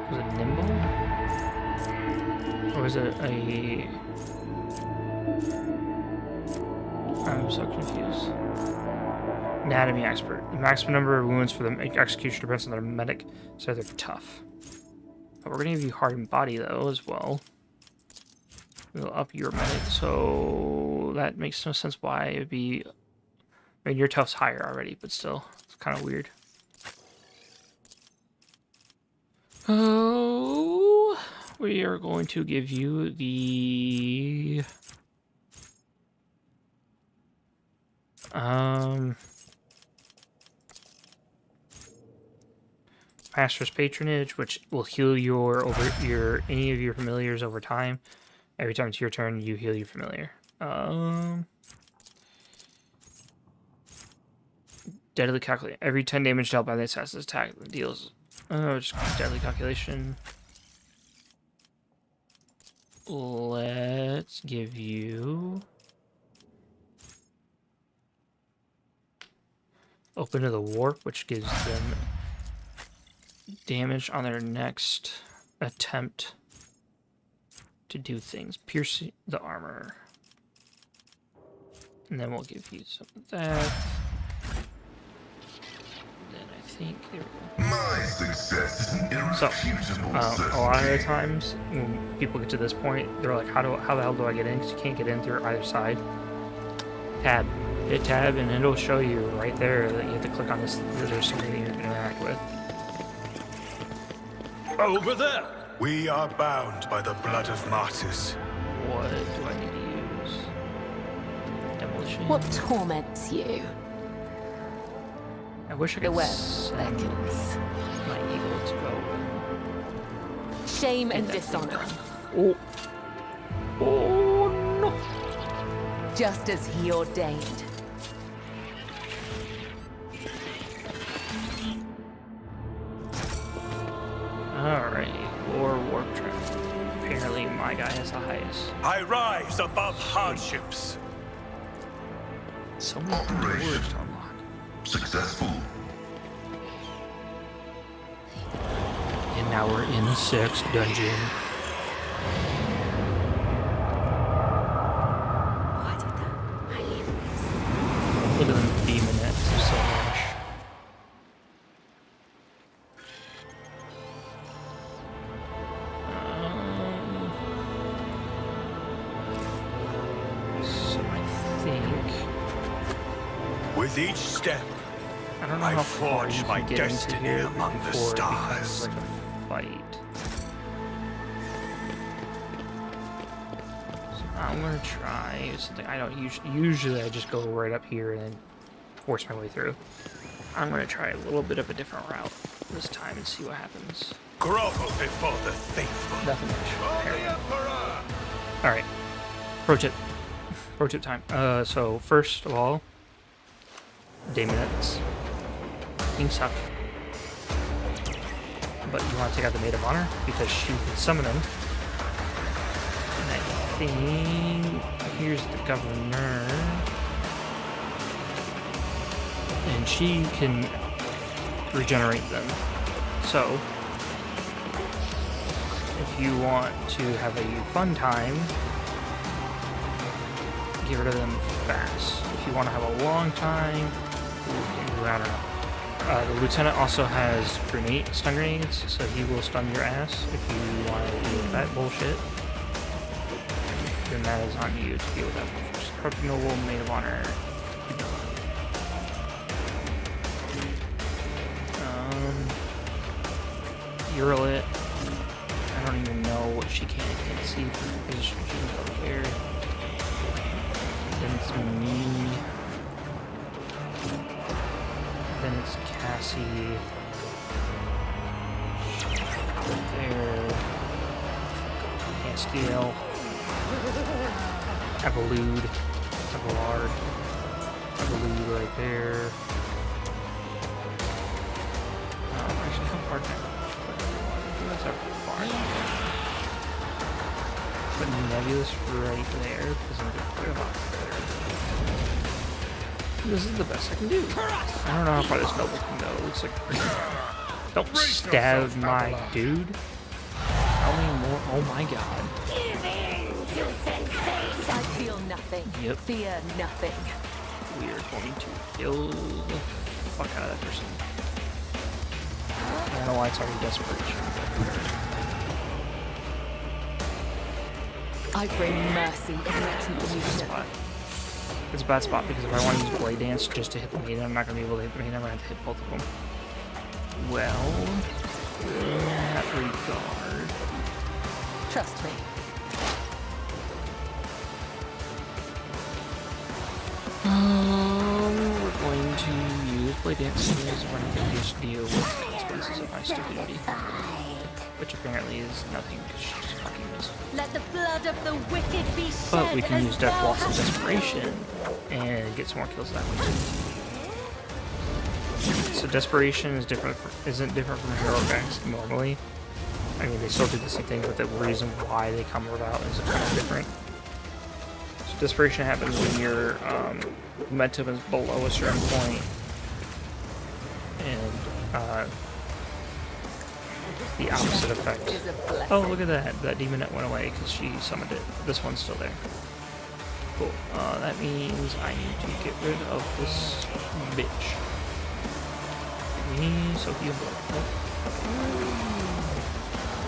Was it nimble? Or was it a... I'm so confused. Anatomy expert. The maximum number of wounds for the executioner depends on their medic, so they're tough. But we're going to give you hardened body, though, as well. We'll up your medic, so that makes no sense why it would be... I mean, your tough's higher already, but still, it's kind of weird. Oh, we are going to give you the Master's Patronage, which will heal any of your familiars over time. Every time it's your turn, you heal your familiar. Deadly calculation. Every 10 damage dealt by the assassin's attack deals. Just deadly calculation. Let's give you Open to the Warp, which gives them damage on their next attempt to do things. Pierce the armor. And then we'll give you some of that. There we go. My success is an irrefutable a lot of the times when people get to this point, they're like, how the hell do I get in? Because you can't get in through either side. Tab. Hit tab and it'll show you right there that you have to click on this. There's something you can interact with. Over there! We are bound by the blood of martyrs. What do I need to use? Demolition. What torments you? I wish I The could web send beckons. my eagle to go. Shame and dishonor. Oh. Oh no. Just as he ordained. Alright, or warp trap. my guy has the highest. I rise above hardships. So many doors to unlock. Successful. And now we're in the 6th dungeon. Look at them demonettes, they're so harsh. So I think... With each step, I don't know I how far forge you my can get into destiny here among the before it stars. becomes like a fight. So I'm gonna try something I don't usually I just go right up here and then force my way through. I'm gonna try a little bit of a different route this time and see what happens. Grovel before the faithful. Nothing much. For the Emperor! Alright. Pro tip. Pro tip time. So first of all, Daemonettes. Being suck. But you want to take out the Maid of Honor because she can summon them. And I think here's the Governor. And she can regenerate them. So if you want to have a fun time, get rid of them fast. If you want to have a long time, I don't know. The lieutenant also has stun grenades, so he will stun your ass if you want to deal with that bullshit. Then that is on you to deal with that bullshit. Corrupt Noble, Maid of Honor. Urilit. I don't even know what she can and can't see from the position she's over there. Then it's me. Then it's Cassie. Right there. Castiel. Evolude. Evelard. Evolude right there. Actually, how far can I go? That's how far. Put Nebulous right there because I'm going to put it off there. This is the best I can do. I don't know how far this noble can go. It looks like... Don't stab my dude. Tell me more. Oh my god. I feel nothing. Yep. Fear nothing. We are going to kill the fuck out of that person. I don't know why it's already desperation. I bring mercy in retribution. It's a bad spot because if I want to use Blade Dance just to hit the maiden, I'm not going to be able to hit the maiden. I'm going to have to hit both of them. Well, in that regard... Trust me. We're going to use Blade Dance because we're not going to just deal with the consequences of my stupidity. Which apparently is nothing because she just fucking missed. Let the blood of the wicked be shed. But we can as use Death thou Loss and hast Desperation and get some more kills that way. So Desperation is isn't different from Hero Acts normally. I mean, they still do the same thing, but the reason why they come about is kind of different. So Desperation happens when your momentum is below a certain point, and the opposite effect. Oh, look at that! That demonette went away because she summoned it. This one's still there. Cool. That means I need to get rid of this bitch. So heal.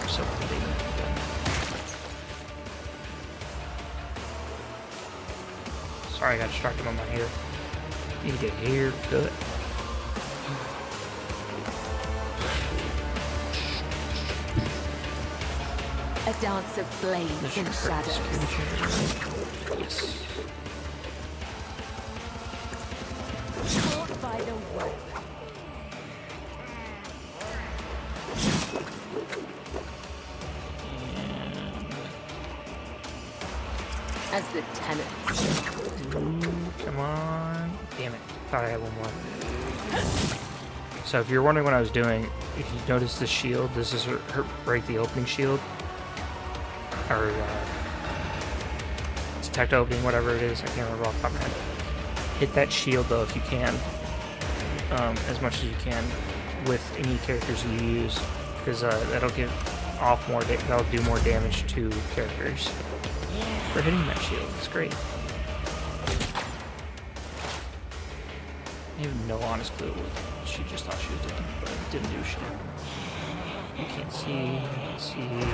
So sorry, I got distracted on my hair. Need to get hair cut. A dance of blades and shadows. Yes. Caught by the rope. As the tenants. Ooh, come on. Damn it. Thought I had one more. So if you're wondering what I was doing, if you notice the shield, this is her break the opening shield. or detect opening, whatever it is. I can't remember off the top of my head. Hit that shield though if you can, as much as you can, with any characters you use, because that'll give off more. That'll do more damage to characters for hitting that shield. It's great. I have no honest clue what she just thought she was doing, but it didn't do shit. You can't see. You can't see.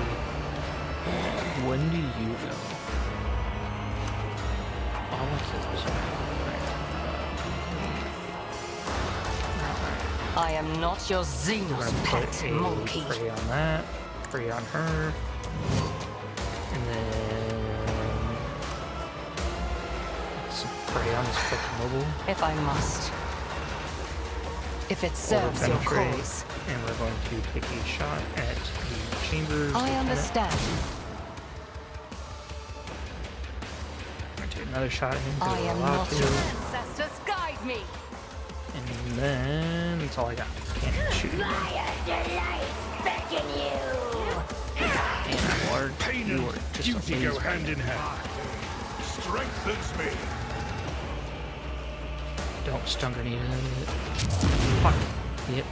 When do you go? Oh, I want to kill this one. I am not your Xenos pet monkey. Prey on that. Prey on her. And then some prey on this fucking mobile. If I must. If it serves your cause. And we're going to take a shot at the chambers. I understand. I'm going to take another shot at him. I am not your ancestors. Guide me. And then that's all I got. Can't shoot him. And Lord, Pain you and are just duty go amazing. hand in hand. Strengthens me. Don't stun grenade it. Fuck. Yep.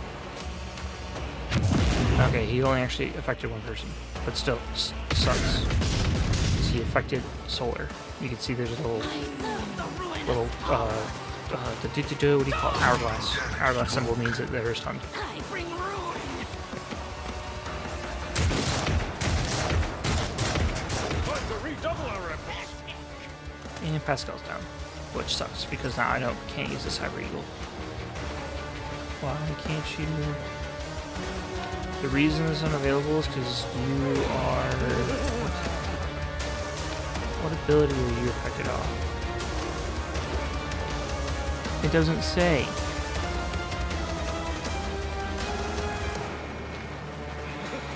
Okay, he only actually affected one person, but still sucks. He affected Solar. You can see there's a little what do you call it? Hourglass. Hourglass symbol means that they're stunned. I bring ruin. Time to redouble our efforts. And Pascal's down, which sucks because now I can't use the Cyber Eagle. Why can't you? The reason it's unavailable is because you are. What ability are you affected off? It doesn't say.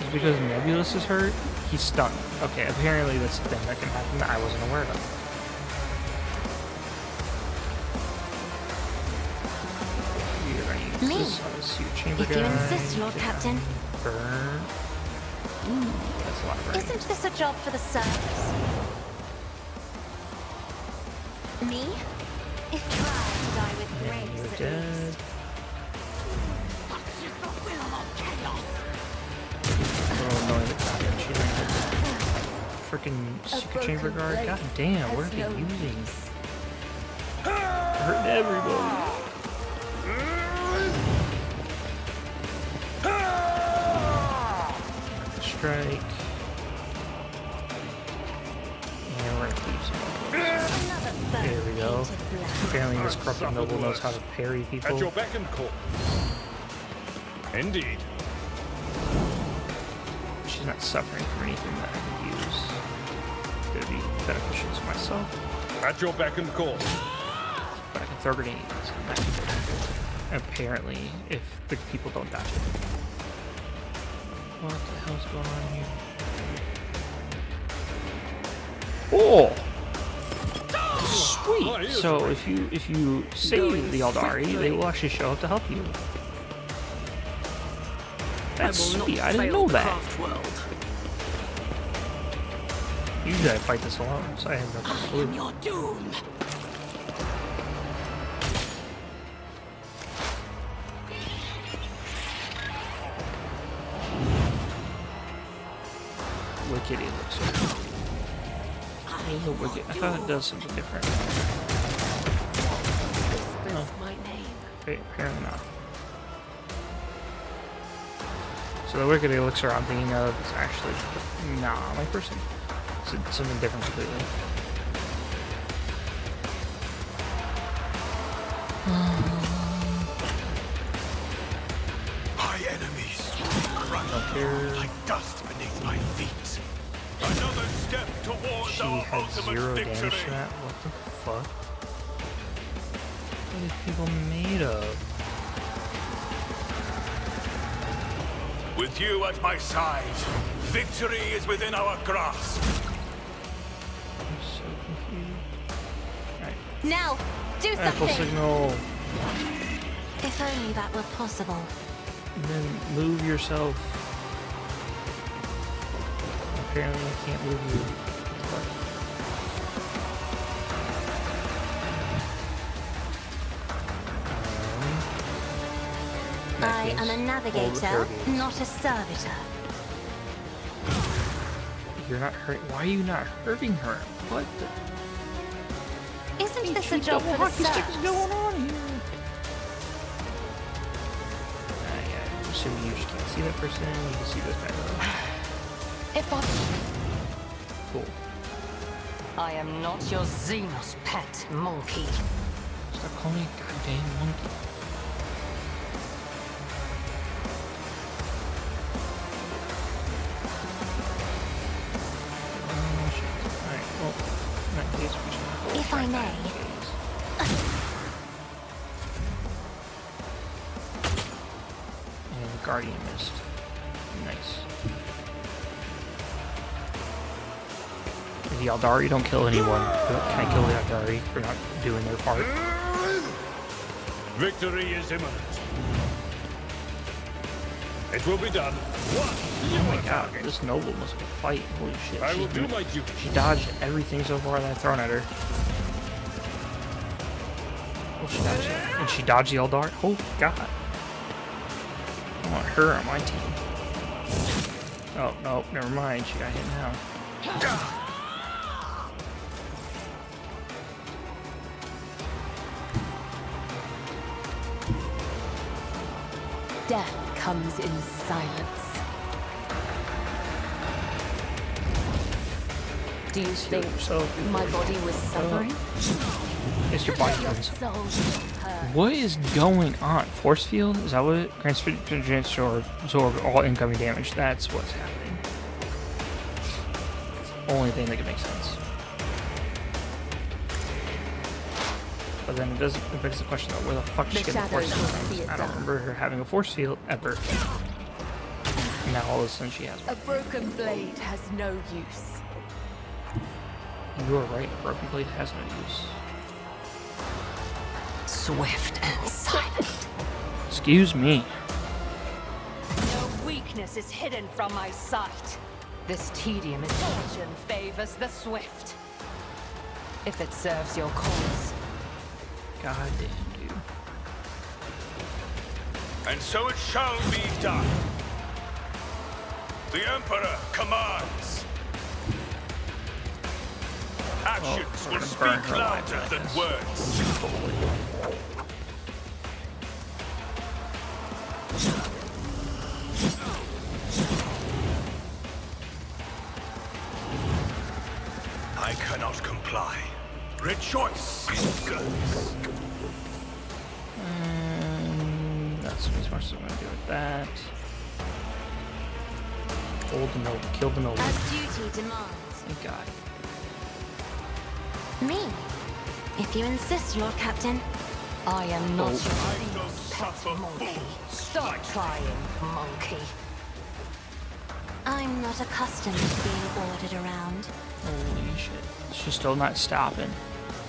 It's because Nebulous is hurt. He's stunned. Okay, apparently that's the thing that can happen that I wasn't aware of. Me? If you insist, Lord Captain. Burn. Ooh, that's a lot of burn. Isn't this a job for the servants? Me? If try to die with And grace you're at dead. least. Such is the will of chaos. A little annoying that she landed. Freaking secret chamber guard. God damn, what are they using? Hurting everybody. Strike. And we're gonna leave some. There we go. Apparently this corrupted noble knows how to parry At people. your beck and call. Indeed. She's not suffering from anything that I could use that would be beneficial to myself. At your beck and call. But I can throw grenades. And that can do it. Apparently, if the people don't dodge it. What the hell's going on here? Oh! Sweet! So if you save the Aldari, they will actually show up to help you. That's sweet. I didn't know that. Usually I fight this alone, so I have no clue. Your doom. Wicked it looks like. I thought it does something different. Oh. My name. Okay, apparently not. So the Wicked Elixir I'm thinking of is actually not my person. It's something different completely. My enemies crunch like dust beneath my feet. Another step towards She our had ultimate 0 damage victory. to that? What the fuck? What are these people made of? With you at my side, victory is within our grasp. I'm so confused. Alright. Now, do Full something! signal. If only that were possible. And then move yourself. apparently I can't move you. I am a navigator, not a servitor. You're not hurt. Why are you not hurting her? What the? Isn't this a job for the serfs? Going on here? Yeah, I'm assuming you just can't see that person. You can see this guy though. If I... Cool. I am not your Xenos pet, monkey. Stop calling me a goddamn monkey. If I may. And Guardian Mist. Nice. The Aldari don't kill anyone. Can't kill the Aldari for not doing their part. Victory is imminent. It will be done. Oh my god, this noble must have a fight. Holy shit. I will do my duty. She dodged everything so far that I've thrown at her. Oh, she dodged it. And she dodged the Eldar? Oh god. I want her on my team. Oh, no, never mind. She got hit now. Death comes in silence. Do you think my body was suffering? It's your body comes. Soul hurt. What is going on? Force field? Is that what it? Transfer or absorb all incoming damage. That's what's happening. Only thing that can make sense. But then it doesn't. It begs the question though, where the fuck did she get the force field from? I don't remember her having a force field ever. Now all of a sudden she has one. A broken blade has no use. You are right. A broken blade has no use. Swift and silent. Excuse me. No weakness is hidden from my sight. This tedium is fortune favors the swift. If it serves your cause. God damn, dude. And so it shall be done. The Emperor commands. Actions will speak louder than words. I cannot comply. Rejoice in goods. That's as much as I'm gonna do with that. Hold the noble, kill the noble. As duty demands. Thank God. Me? If you insist, Lord Captain. I am not your shall pet suffer monkey. fools. Stop trying, monkey. I'm not accustomed to being ordered around. Holy shit. She's still not stopping.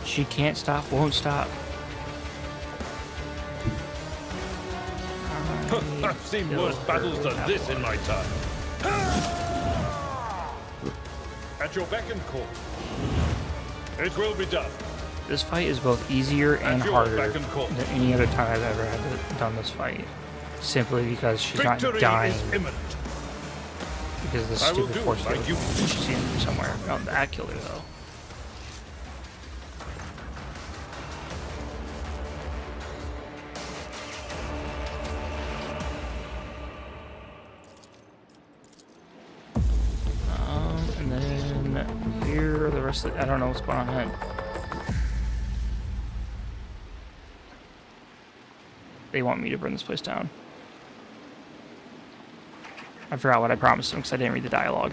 She can't stop, won't stop. I've seen worse battles than this in my time. At your beck and call. It will be done. This fight is both easier and harder back and call. than any other time I've ever had done this fight. Simply because she's Victory not dying is imminent. because of the I will stupid do force my field. duty. She's in somewhere. Oh, that killed her though. And then here are the rest of I don't know what's going on ahead. They want me to burn this place down. I forgot what I promised them because I didn't read the dialogue.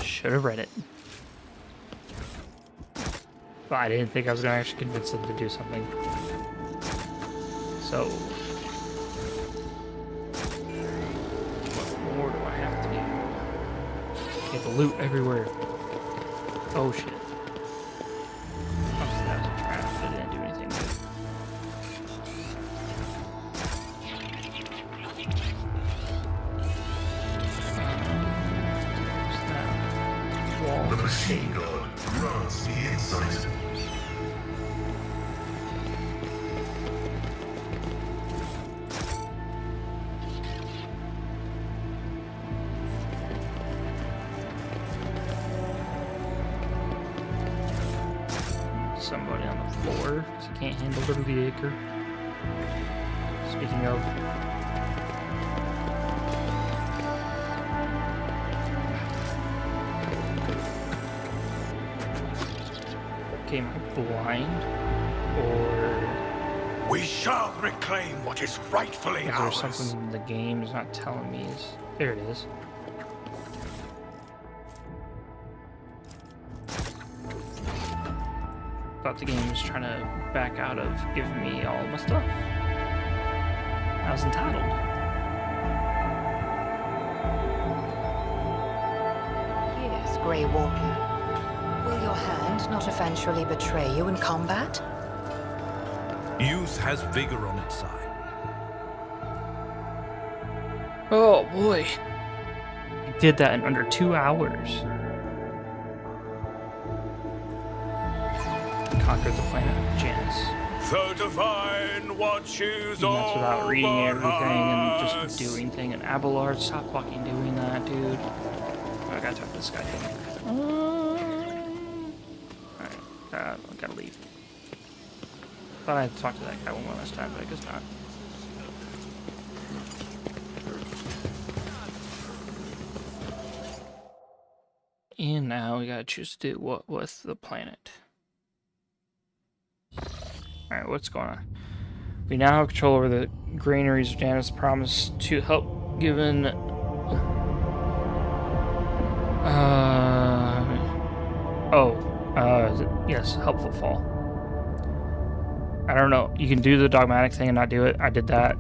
Should have read it. But I didn't think I was going to actually convince them to do something. So... what more do I have to do? Get the loot everywhere. Oh shit. Oh, so that was a trap. That didn't do anything good. machine god grants me insight. Somebody on the floor, because he can't handle the acre. Speaking of, okay, am I blind, or We shall reclaim what is rightfully is there ours. something the game is not telling me? There it is. Thought the game was trying to back out of giving me all my stuff. I was entitled. Yes, Grey Walker. Will your hand not eventually betray you in combat? Youth has vigor on its side. Oh boy. I did that in under 2 hours. Conquered the planet of Janus. The divine watches And that's without reading over everything and us. just doing thing. And Abelard, stop fucking doing that, dude. Oh, I gotta talk to this guy. Alright, I gotta leave. Thought I had to talk to that guy one last time, but I guess not. And now we gotta choose to do what with the planet. Alright, what's going on? We now have control over the granaries of Janus, promised to help given yes, helpful fall. I don't know. You can do the dogmatic thing and not do it. I did that.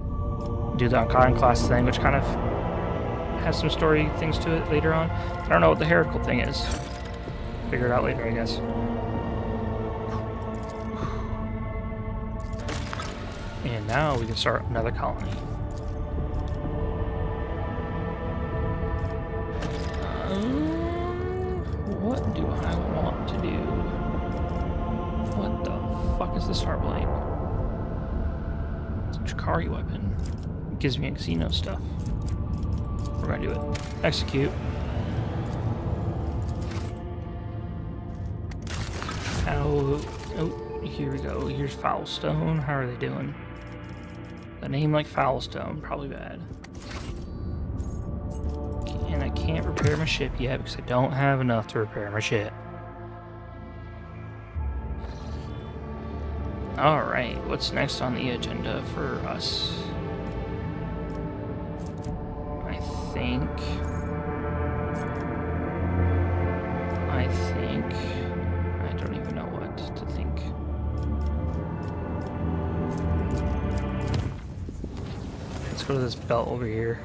Do the Uncommon class thing, which kind of has some story things to it later on. I don't know what the heretical thing is. Figure it out later, I guess. And now we can start another colony. What do I want to do? What the fuck is the Starblade? It's a Chikari weapon. It gives me Xeno stuff. We're gonna do it. Execute. Oh, here we go. Here's Foulstone. How are they doing? A name like Foulstone, probably bad. And I can't repair my ship yet because I don't have enough to repair my ship. Alright, what's next on the agenda for us? I think I don't even know what to think. Let's go to this belt over here.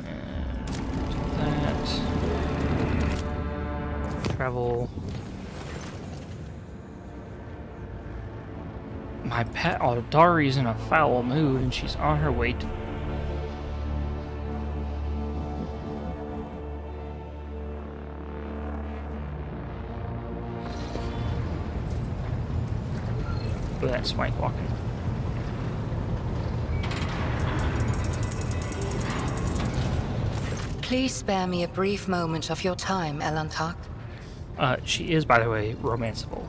And do that. Travel. My pet Aldari's in a foul mood and she's on her way to... Look at that Smite walking. Please spare me a brief moment of your time, Elantak. She is, by the way, romanceable.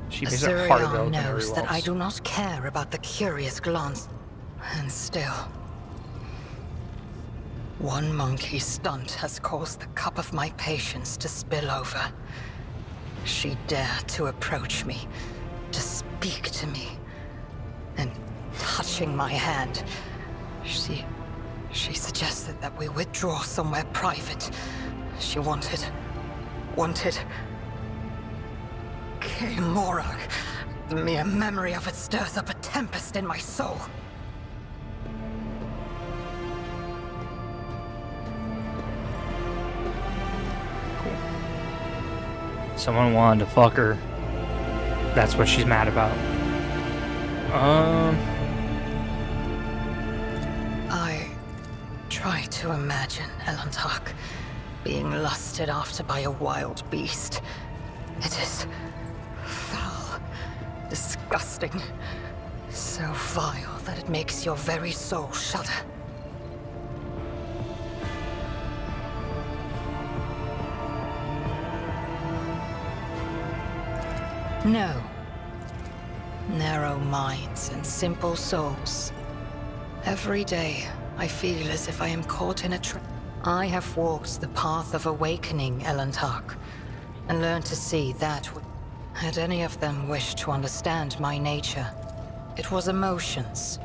She makes it harder though Azurion than knows everyone that I else. do not care about the curious glance. And still... one monkey stunt has caused the cup of my patience to spill over. She dared to approach me, to speak to me, and touching my hand, she suggested that we withdraw somewhere private. She wanted... Morag. The mere memory of it stirs up a tempest in my soul. Someone wanted to fuck her. That's what she's mad about. I try to imagine, Elantak, being lusted after by a wild beast. It is foul, disgusting, so vile that it makes your very soul shudder. No. Narrow minds and simple souls. Every day, I feel as if I am caught in a trap. I have walked the path of awakening, Elantark, and learned to see that. Had any of them wished to understand my nature, it was emotions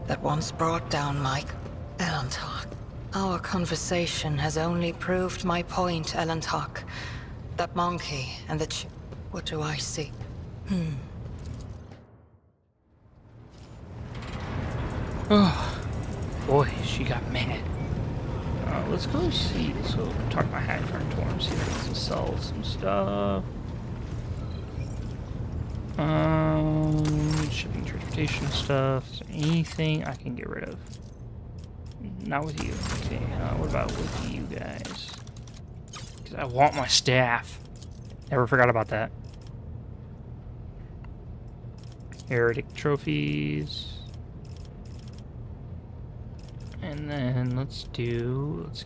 that once brought down my... Elantark. Our conversation has only proved my point, Elantark. That monkey and the what do I see? Oh, boy, she got mad. Let's go see. Let's go talk to my hat friend Torm, see if he can sell some stuff. Shipping, transportation stuff. Is there anything I can get rid of? Not with you. Okay, what about with you guys? Because I want my staff. Never forgot about that. Heretic trophies. And then let's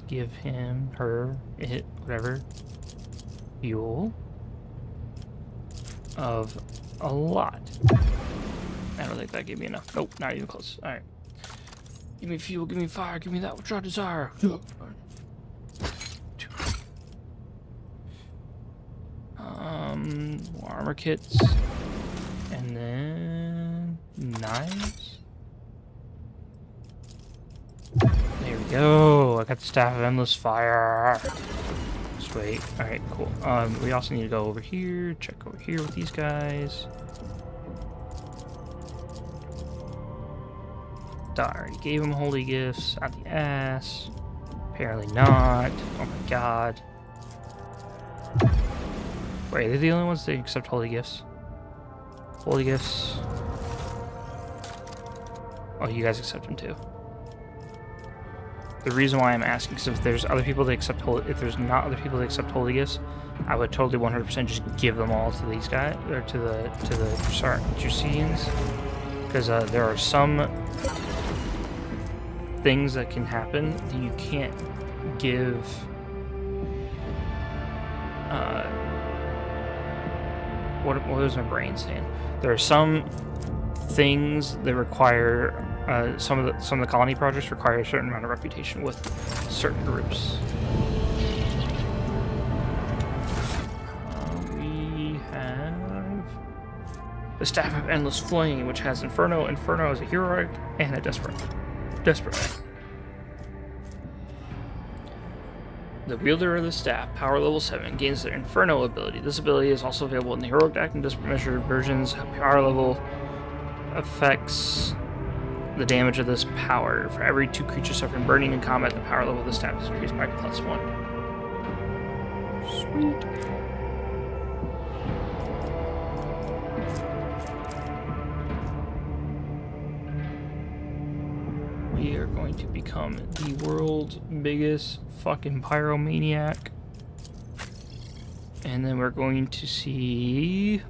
give him, her, it, whatever, fuel of a lot. I don't think that gave me enough. Nope, not even close. Alright. Give me fuel, give me fire, give me that which I desire. Armor kits. And then knives. There we go. I got the Staff of Endless Fire. Sweet. Alright, cool. We also need to go over here, check over here with these guys. I already gave him holy gifts out the ass. Apparently not. Oh my god. Wait, they're the only ones that accept holy gifts? Holy gifts. Oh, you guys accept them too. The reason why I'm asking is if there's other people that accept if there's not other people that accept holy gifts, I would totally 100% just give them all to these guys, or to the Jusians, because there are some things that can happen that you can't give. What was my brain saying? There are some things that require. Some of the colony projects require a certain amount of reputation with certain groups. We have the Staff of Endless Flame, which has Inferno. Inferno is a heroic and a desperate. The wielder of the staff, power level 7, gains their Inferno ability. This ability is also available in the heroic act and desperate measure versions. Power level affects the damage of this power. For every 2 creatures suffering burning in combat, the power level of the staff is increased by +1. Sweet. We are going to become the world's biggest fucking pyromaniac. And then we're going to see...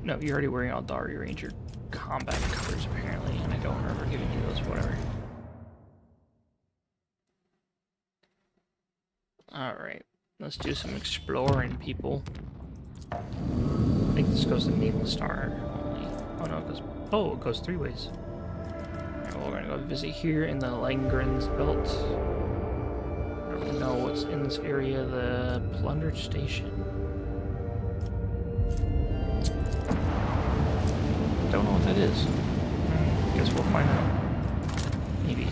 No, you're already wearing Aldari Ranger combat covers apparently, and I don't remember giving you those, whatever. Alright, let's do some exploring, people. I think this goes to Naval Star only. Oh no, it goes 3 ways. Alright, well, we're gonna go visit here in the Langrens Belt. I don't know what's in this area, the Plundered Station. Don't know what that is. Guess we'll find out. Maybe.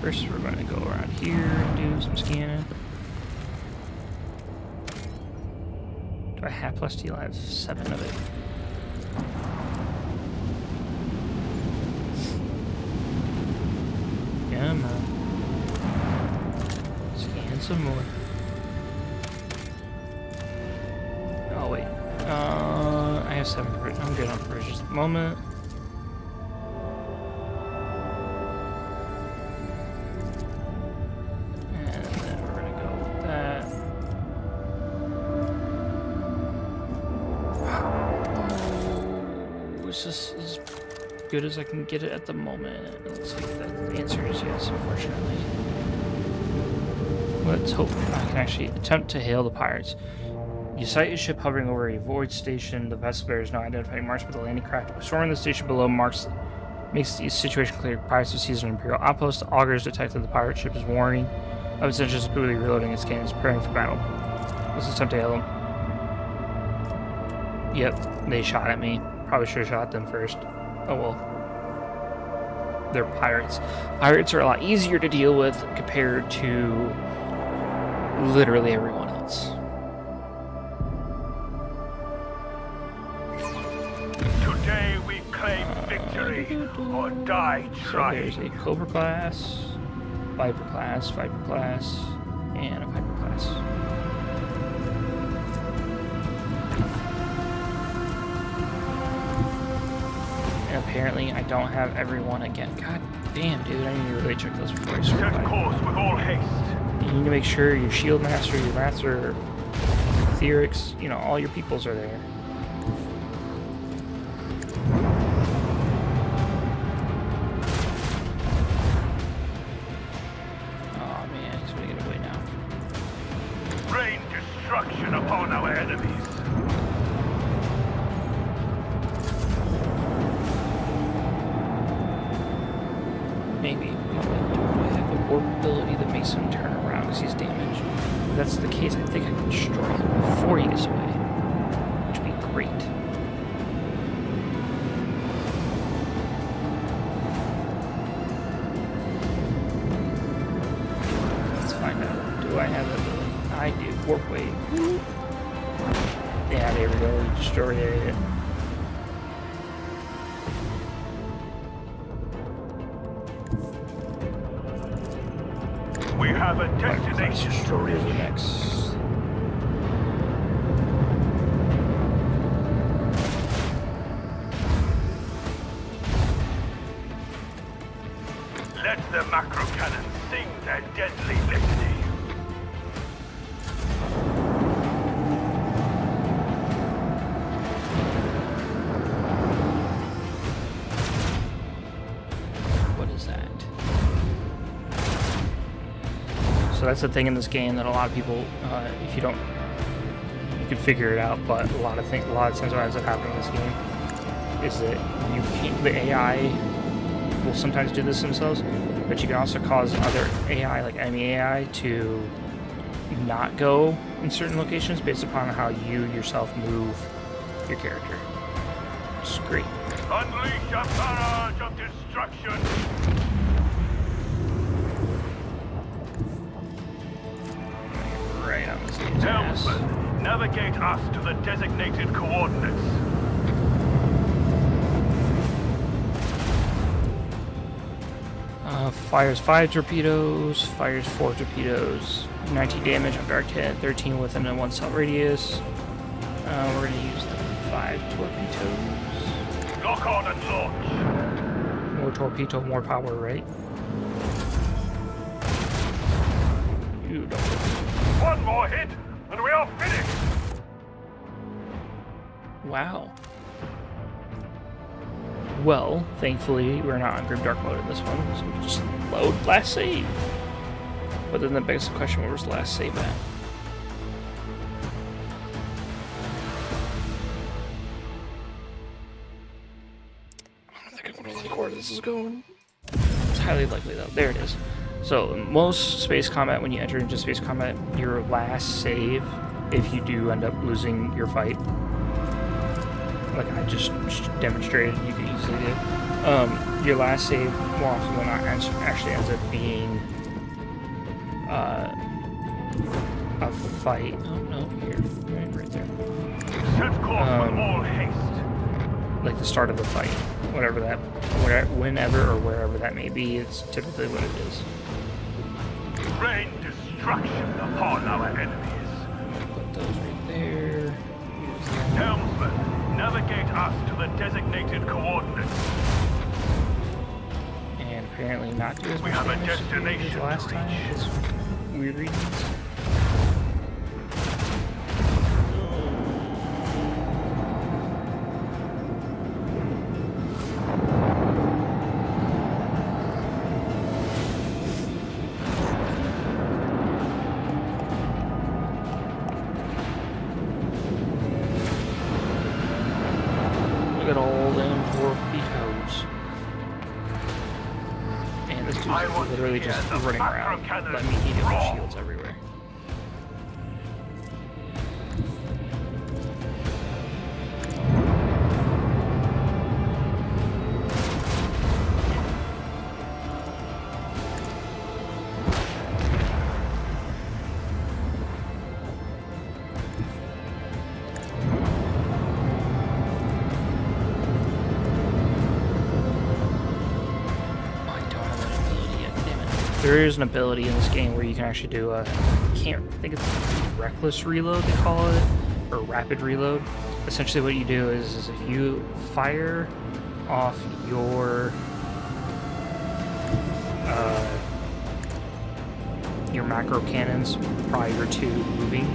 First, we're going to go around here and do some scanning. Do I have plus steel? I have 7 of it. Come on. Scan some more. Oh wait, I have 7 provisions. I'm good on provisions at the moment. is this as good as I can get it at the moment? It looks like the answer is yes, unfortunately. Let's hope I can actually attempt to hail the pirates. You sight a ship hovering over a void station. The vessel bears no identifying marks, but the landing craft storming the station below makes the situation clear. Pirates have seized an Imperial outpost. The augurs detected the pirate ship is warning of its engines, quickly reloading its cannons, preparing for battle. Let's attempt to hail them. Yep, they shot at me. Probably should have shot them first. Oh well. They're pirates. Pirates are a lot easier to deal with compared to literally everyone else. Today we claim victory or die trying. So there's a Cobra class, Viper class, and a Viper class. And apparently I don't have everyone again. God damn, dude, I need to really check those before I start. Set course with all haste. You need to make sure your Shield Master, your Master, Theorix, you know, all your peoples are there. Oh man, he's gonna get away now. Rain destruction upon our enemies. Maybe. Do I have a warp ability that makes him turn around because he's damaged? If that's the case, I think I can destroy him before he gets away. Which would be great. Let's find out. Do I have that ability? I do. Warp wave. Yeah, there we go. We destroyed it. We have a destination to reach. Next. Let the macro cannons sing their deadly litany. What is that? So that's the thing in this game that a lot of people, if you don't, you can figure it out. But a lot of times what ends up happening in this game is that the AI will sometimes do this themselves, but you can also cause other AI, like enemy AI, to not go in certain locations based upon how you yourself move your character. It's great. Unleash a barrage of destruction. Right on this dude's ass. Helmsman, navigate us to the designated coordinates. Fires 5 torpedoes, fires 4 torpedoes, 19 damage on Dark Hit, 13 within a 1 cell radius. We're going to use the 5 torpedoes. Lock on and launch. More torpedo, more power, right? You don't. One more hit, and we are finished. Wow. Well, thankfully, we're not on Grimdark mode in this one, so we can just load last save. But then the biggest question, where was the last save at? I don't think I want to like where this is going. It's highly likely, though. There it is. So, most space combat, when you enter into space combat, your last save, if you do end up losing your fight, like I just demonstrated you can easily do, your last save more often than not actually ends up being a fight. Oh no, here, right there. Set course with all haste. Like the start of the fight, whatever that, whenever or wherever that may be, it's typically what it is. Rain destruction upon our enemies. Put those right there. Helmsman, navigate us to the designated coordinates. And apparently not do as We much have a damage destination as last to time, reach. because weird reasons. is literally just running around, letting me eat up shields everywhere. There is an ability in this game where you can actually do a, I can't think it's reckless reload they call it, or rapid reload. Essentially what you do is if you fire off your macro cannons prior to moving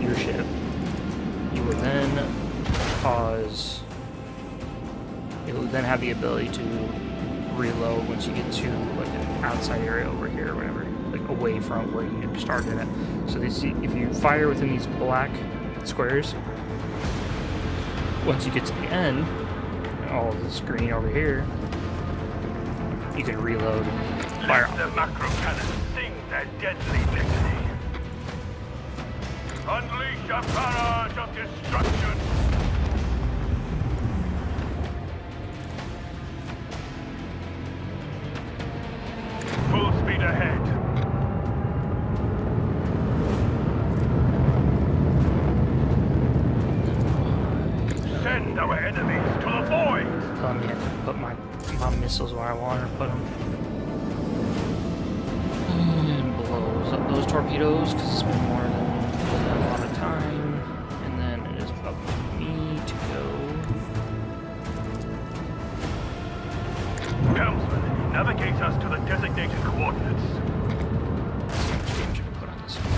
your ship, you will then have the ability to reload once you get to like an outside area over here or whatever, like away from where you started at. So if you fire within these black squares, once you get to the end, all the screen over here, you can reload and fire off. The macro cannons sing their deadly litany. Unleash a barrage of destruction. Full speed ahead. Send our enemies to the void. Telling me I can put my missiles where I want to put them. And blows up those torpedoes because it's been more than a lot of time. And then it is up to me to go. Helmsman, navigate us to the designated coordinates. See how much damage I can put on this one.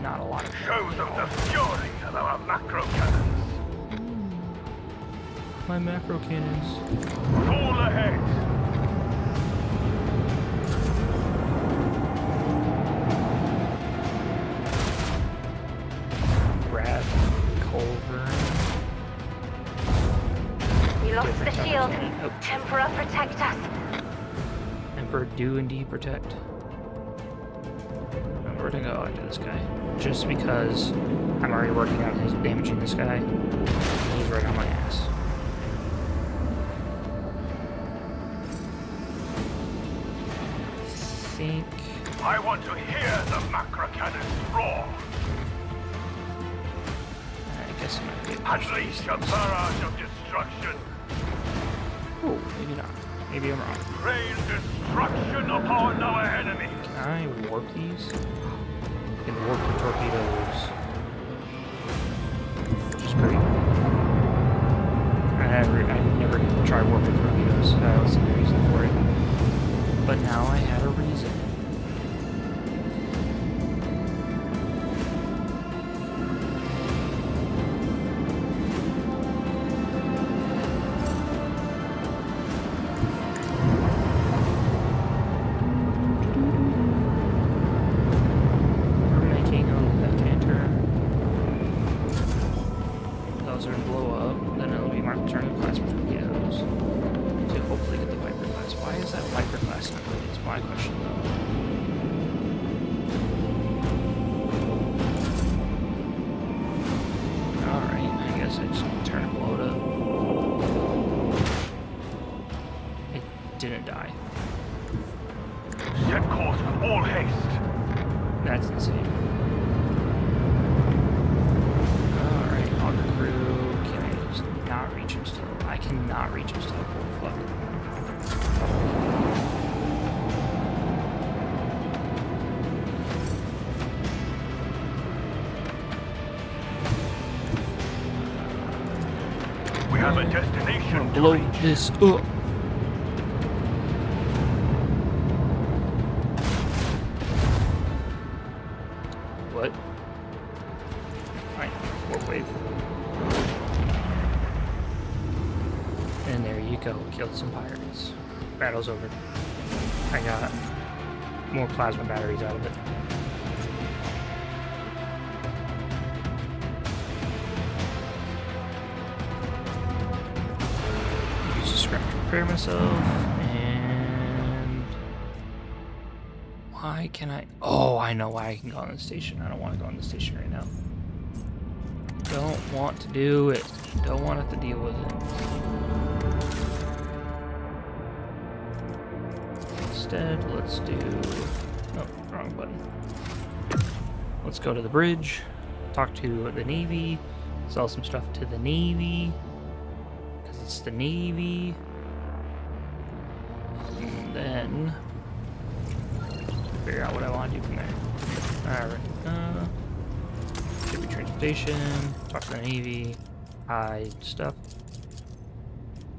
Not a lot of Show them the fury of our macro cannons. my macro cannons. Full ahead. Brad Culver. We lost the shield. Emperor, protect us. Emperor, do indeed protect. We're gonna go after this guy. Just because I'm already working on his damaging this guy. He's right on my ass. I want to hear the macro cannons roar. I guess I'm gonna get Unleash a barrage of destruction. Oh, maybe not. Maybe I'm wrong. Rain destruction upon our enemies. Can I warp these? I can warp the torpedoes. Which is great. I never tried warping torpedoes, so I don't see a reason for it. But now I had a reason. Didn't die. Set course with all haste. That's insane. Alright, Auger crew. Can I just not reach him still? I cannot reach him still. Oh, fuck. We have a destination. I'm gonna blow this up. What? Alright, warp wave. And there you go, killed some pirates. Battle's over. I got more plasma batteries out of it. Use the scrap to repair myself, and Why can I... Oh, I know why I can go on the station. I don't want to go on the station right now. Don't want to do it. Don't want to have to deal with it. Instead, let's do... Oh, wrong button. Let's go to the bridge. Talk to the Navy. Sell some stuff to the Navy. Because it's the Navy. And then... figure out what I want to do from there. Alright. Shipping transportation. Talk to the Navy. Buy stuff.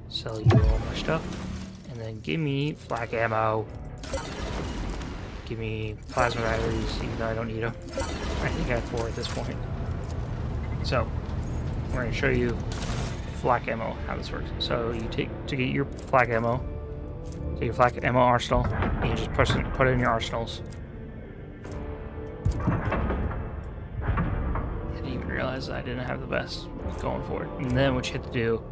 Sell you all my stuff. And then give me flak ammo. Give me plasma batteries, even though I don't need them. I think I have 4 at this point. So, we're going to show you flak ammo, how this works. So, you take, to get your flak ammo, take your flak ammo arsenal, and you just put it in your arsenals. I didn't even realize I didn't have the best going for it. And then what you have to do,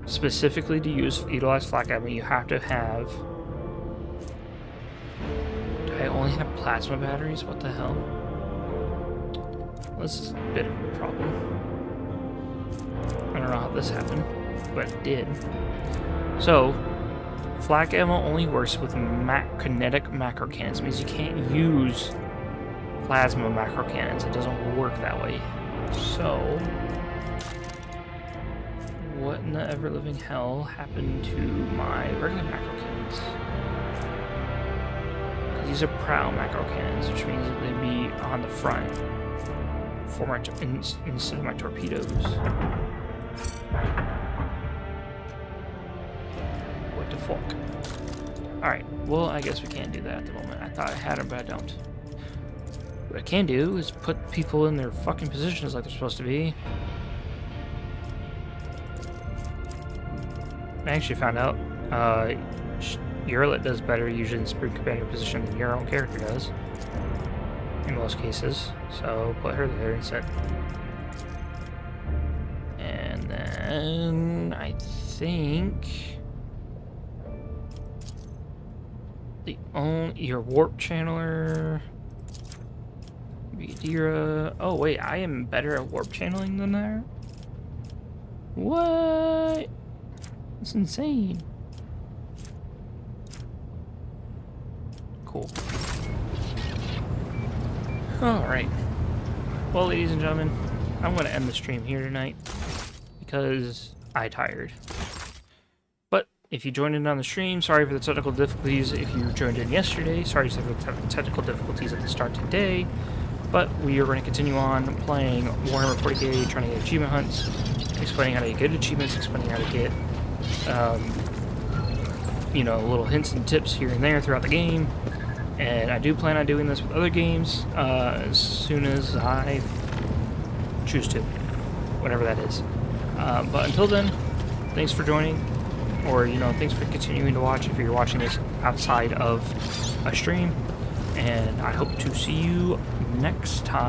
specifically to utilize flak ammo, you have to have... I only have plasma batteries? What the hell? This is a bit of a problem. I don't know how this happened, but it did. So, flak ammo only works with kinetic macro cannons. It means you can't use plasma macro cannons. It doesn't work that way. So, what in the ever-living hell happened to my regular macro cannons? These are prow macro cannons, which means that they'd be on the front for my instead of my torpedoes. What the fuck? Alright, well, I guess we can't do that at the moment. I thought I had them, but I don't. What I can do is put people in their fucking positions like they're supposed to be. I actually found out, Urlet does better usually in Sprint Commander position than your own character does. In most cases. So put her there instead. And then I think your warp channeler, Brigadira. Oh wait, I am better at warp channeling than that? What? That's insane. Cool. Alright. Well, ladies and gentlemen, I'm going to end the stream here tonight because I'm tired. But if you joined in on the stream, sorry for the technical difficulties. If you joined in yesterday, sorry for the technical difficulties at the start today. But we are going to continue on playing Warhammer 40k, trying to get achievement hunts, explaining how to get achievements, explaining how to get, you know, little hints and tips here and there throughout the game. And I do plan on doing this with other games as soon as I choose to, whatever that is. But until then, thanks for joining, or, you know, thanks for continuing to watch if you're watching this outside of a stream. And I hope to see you next time.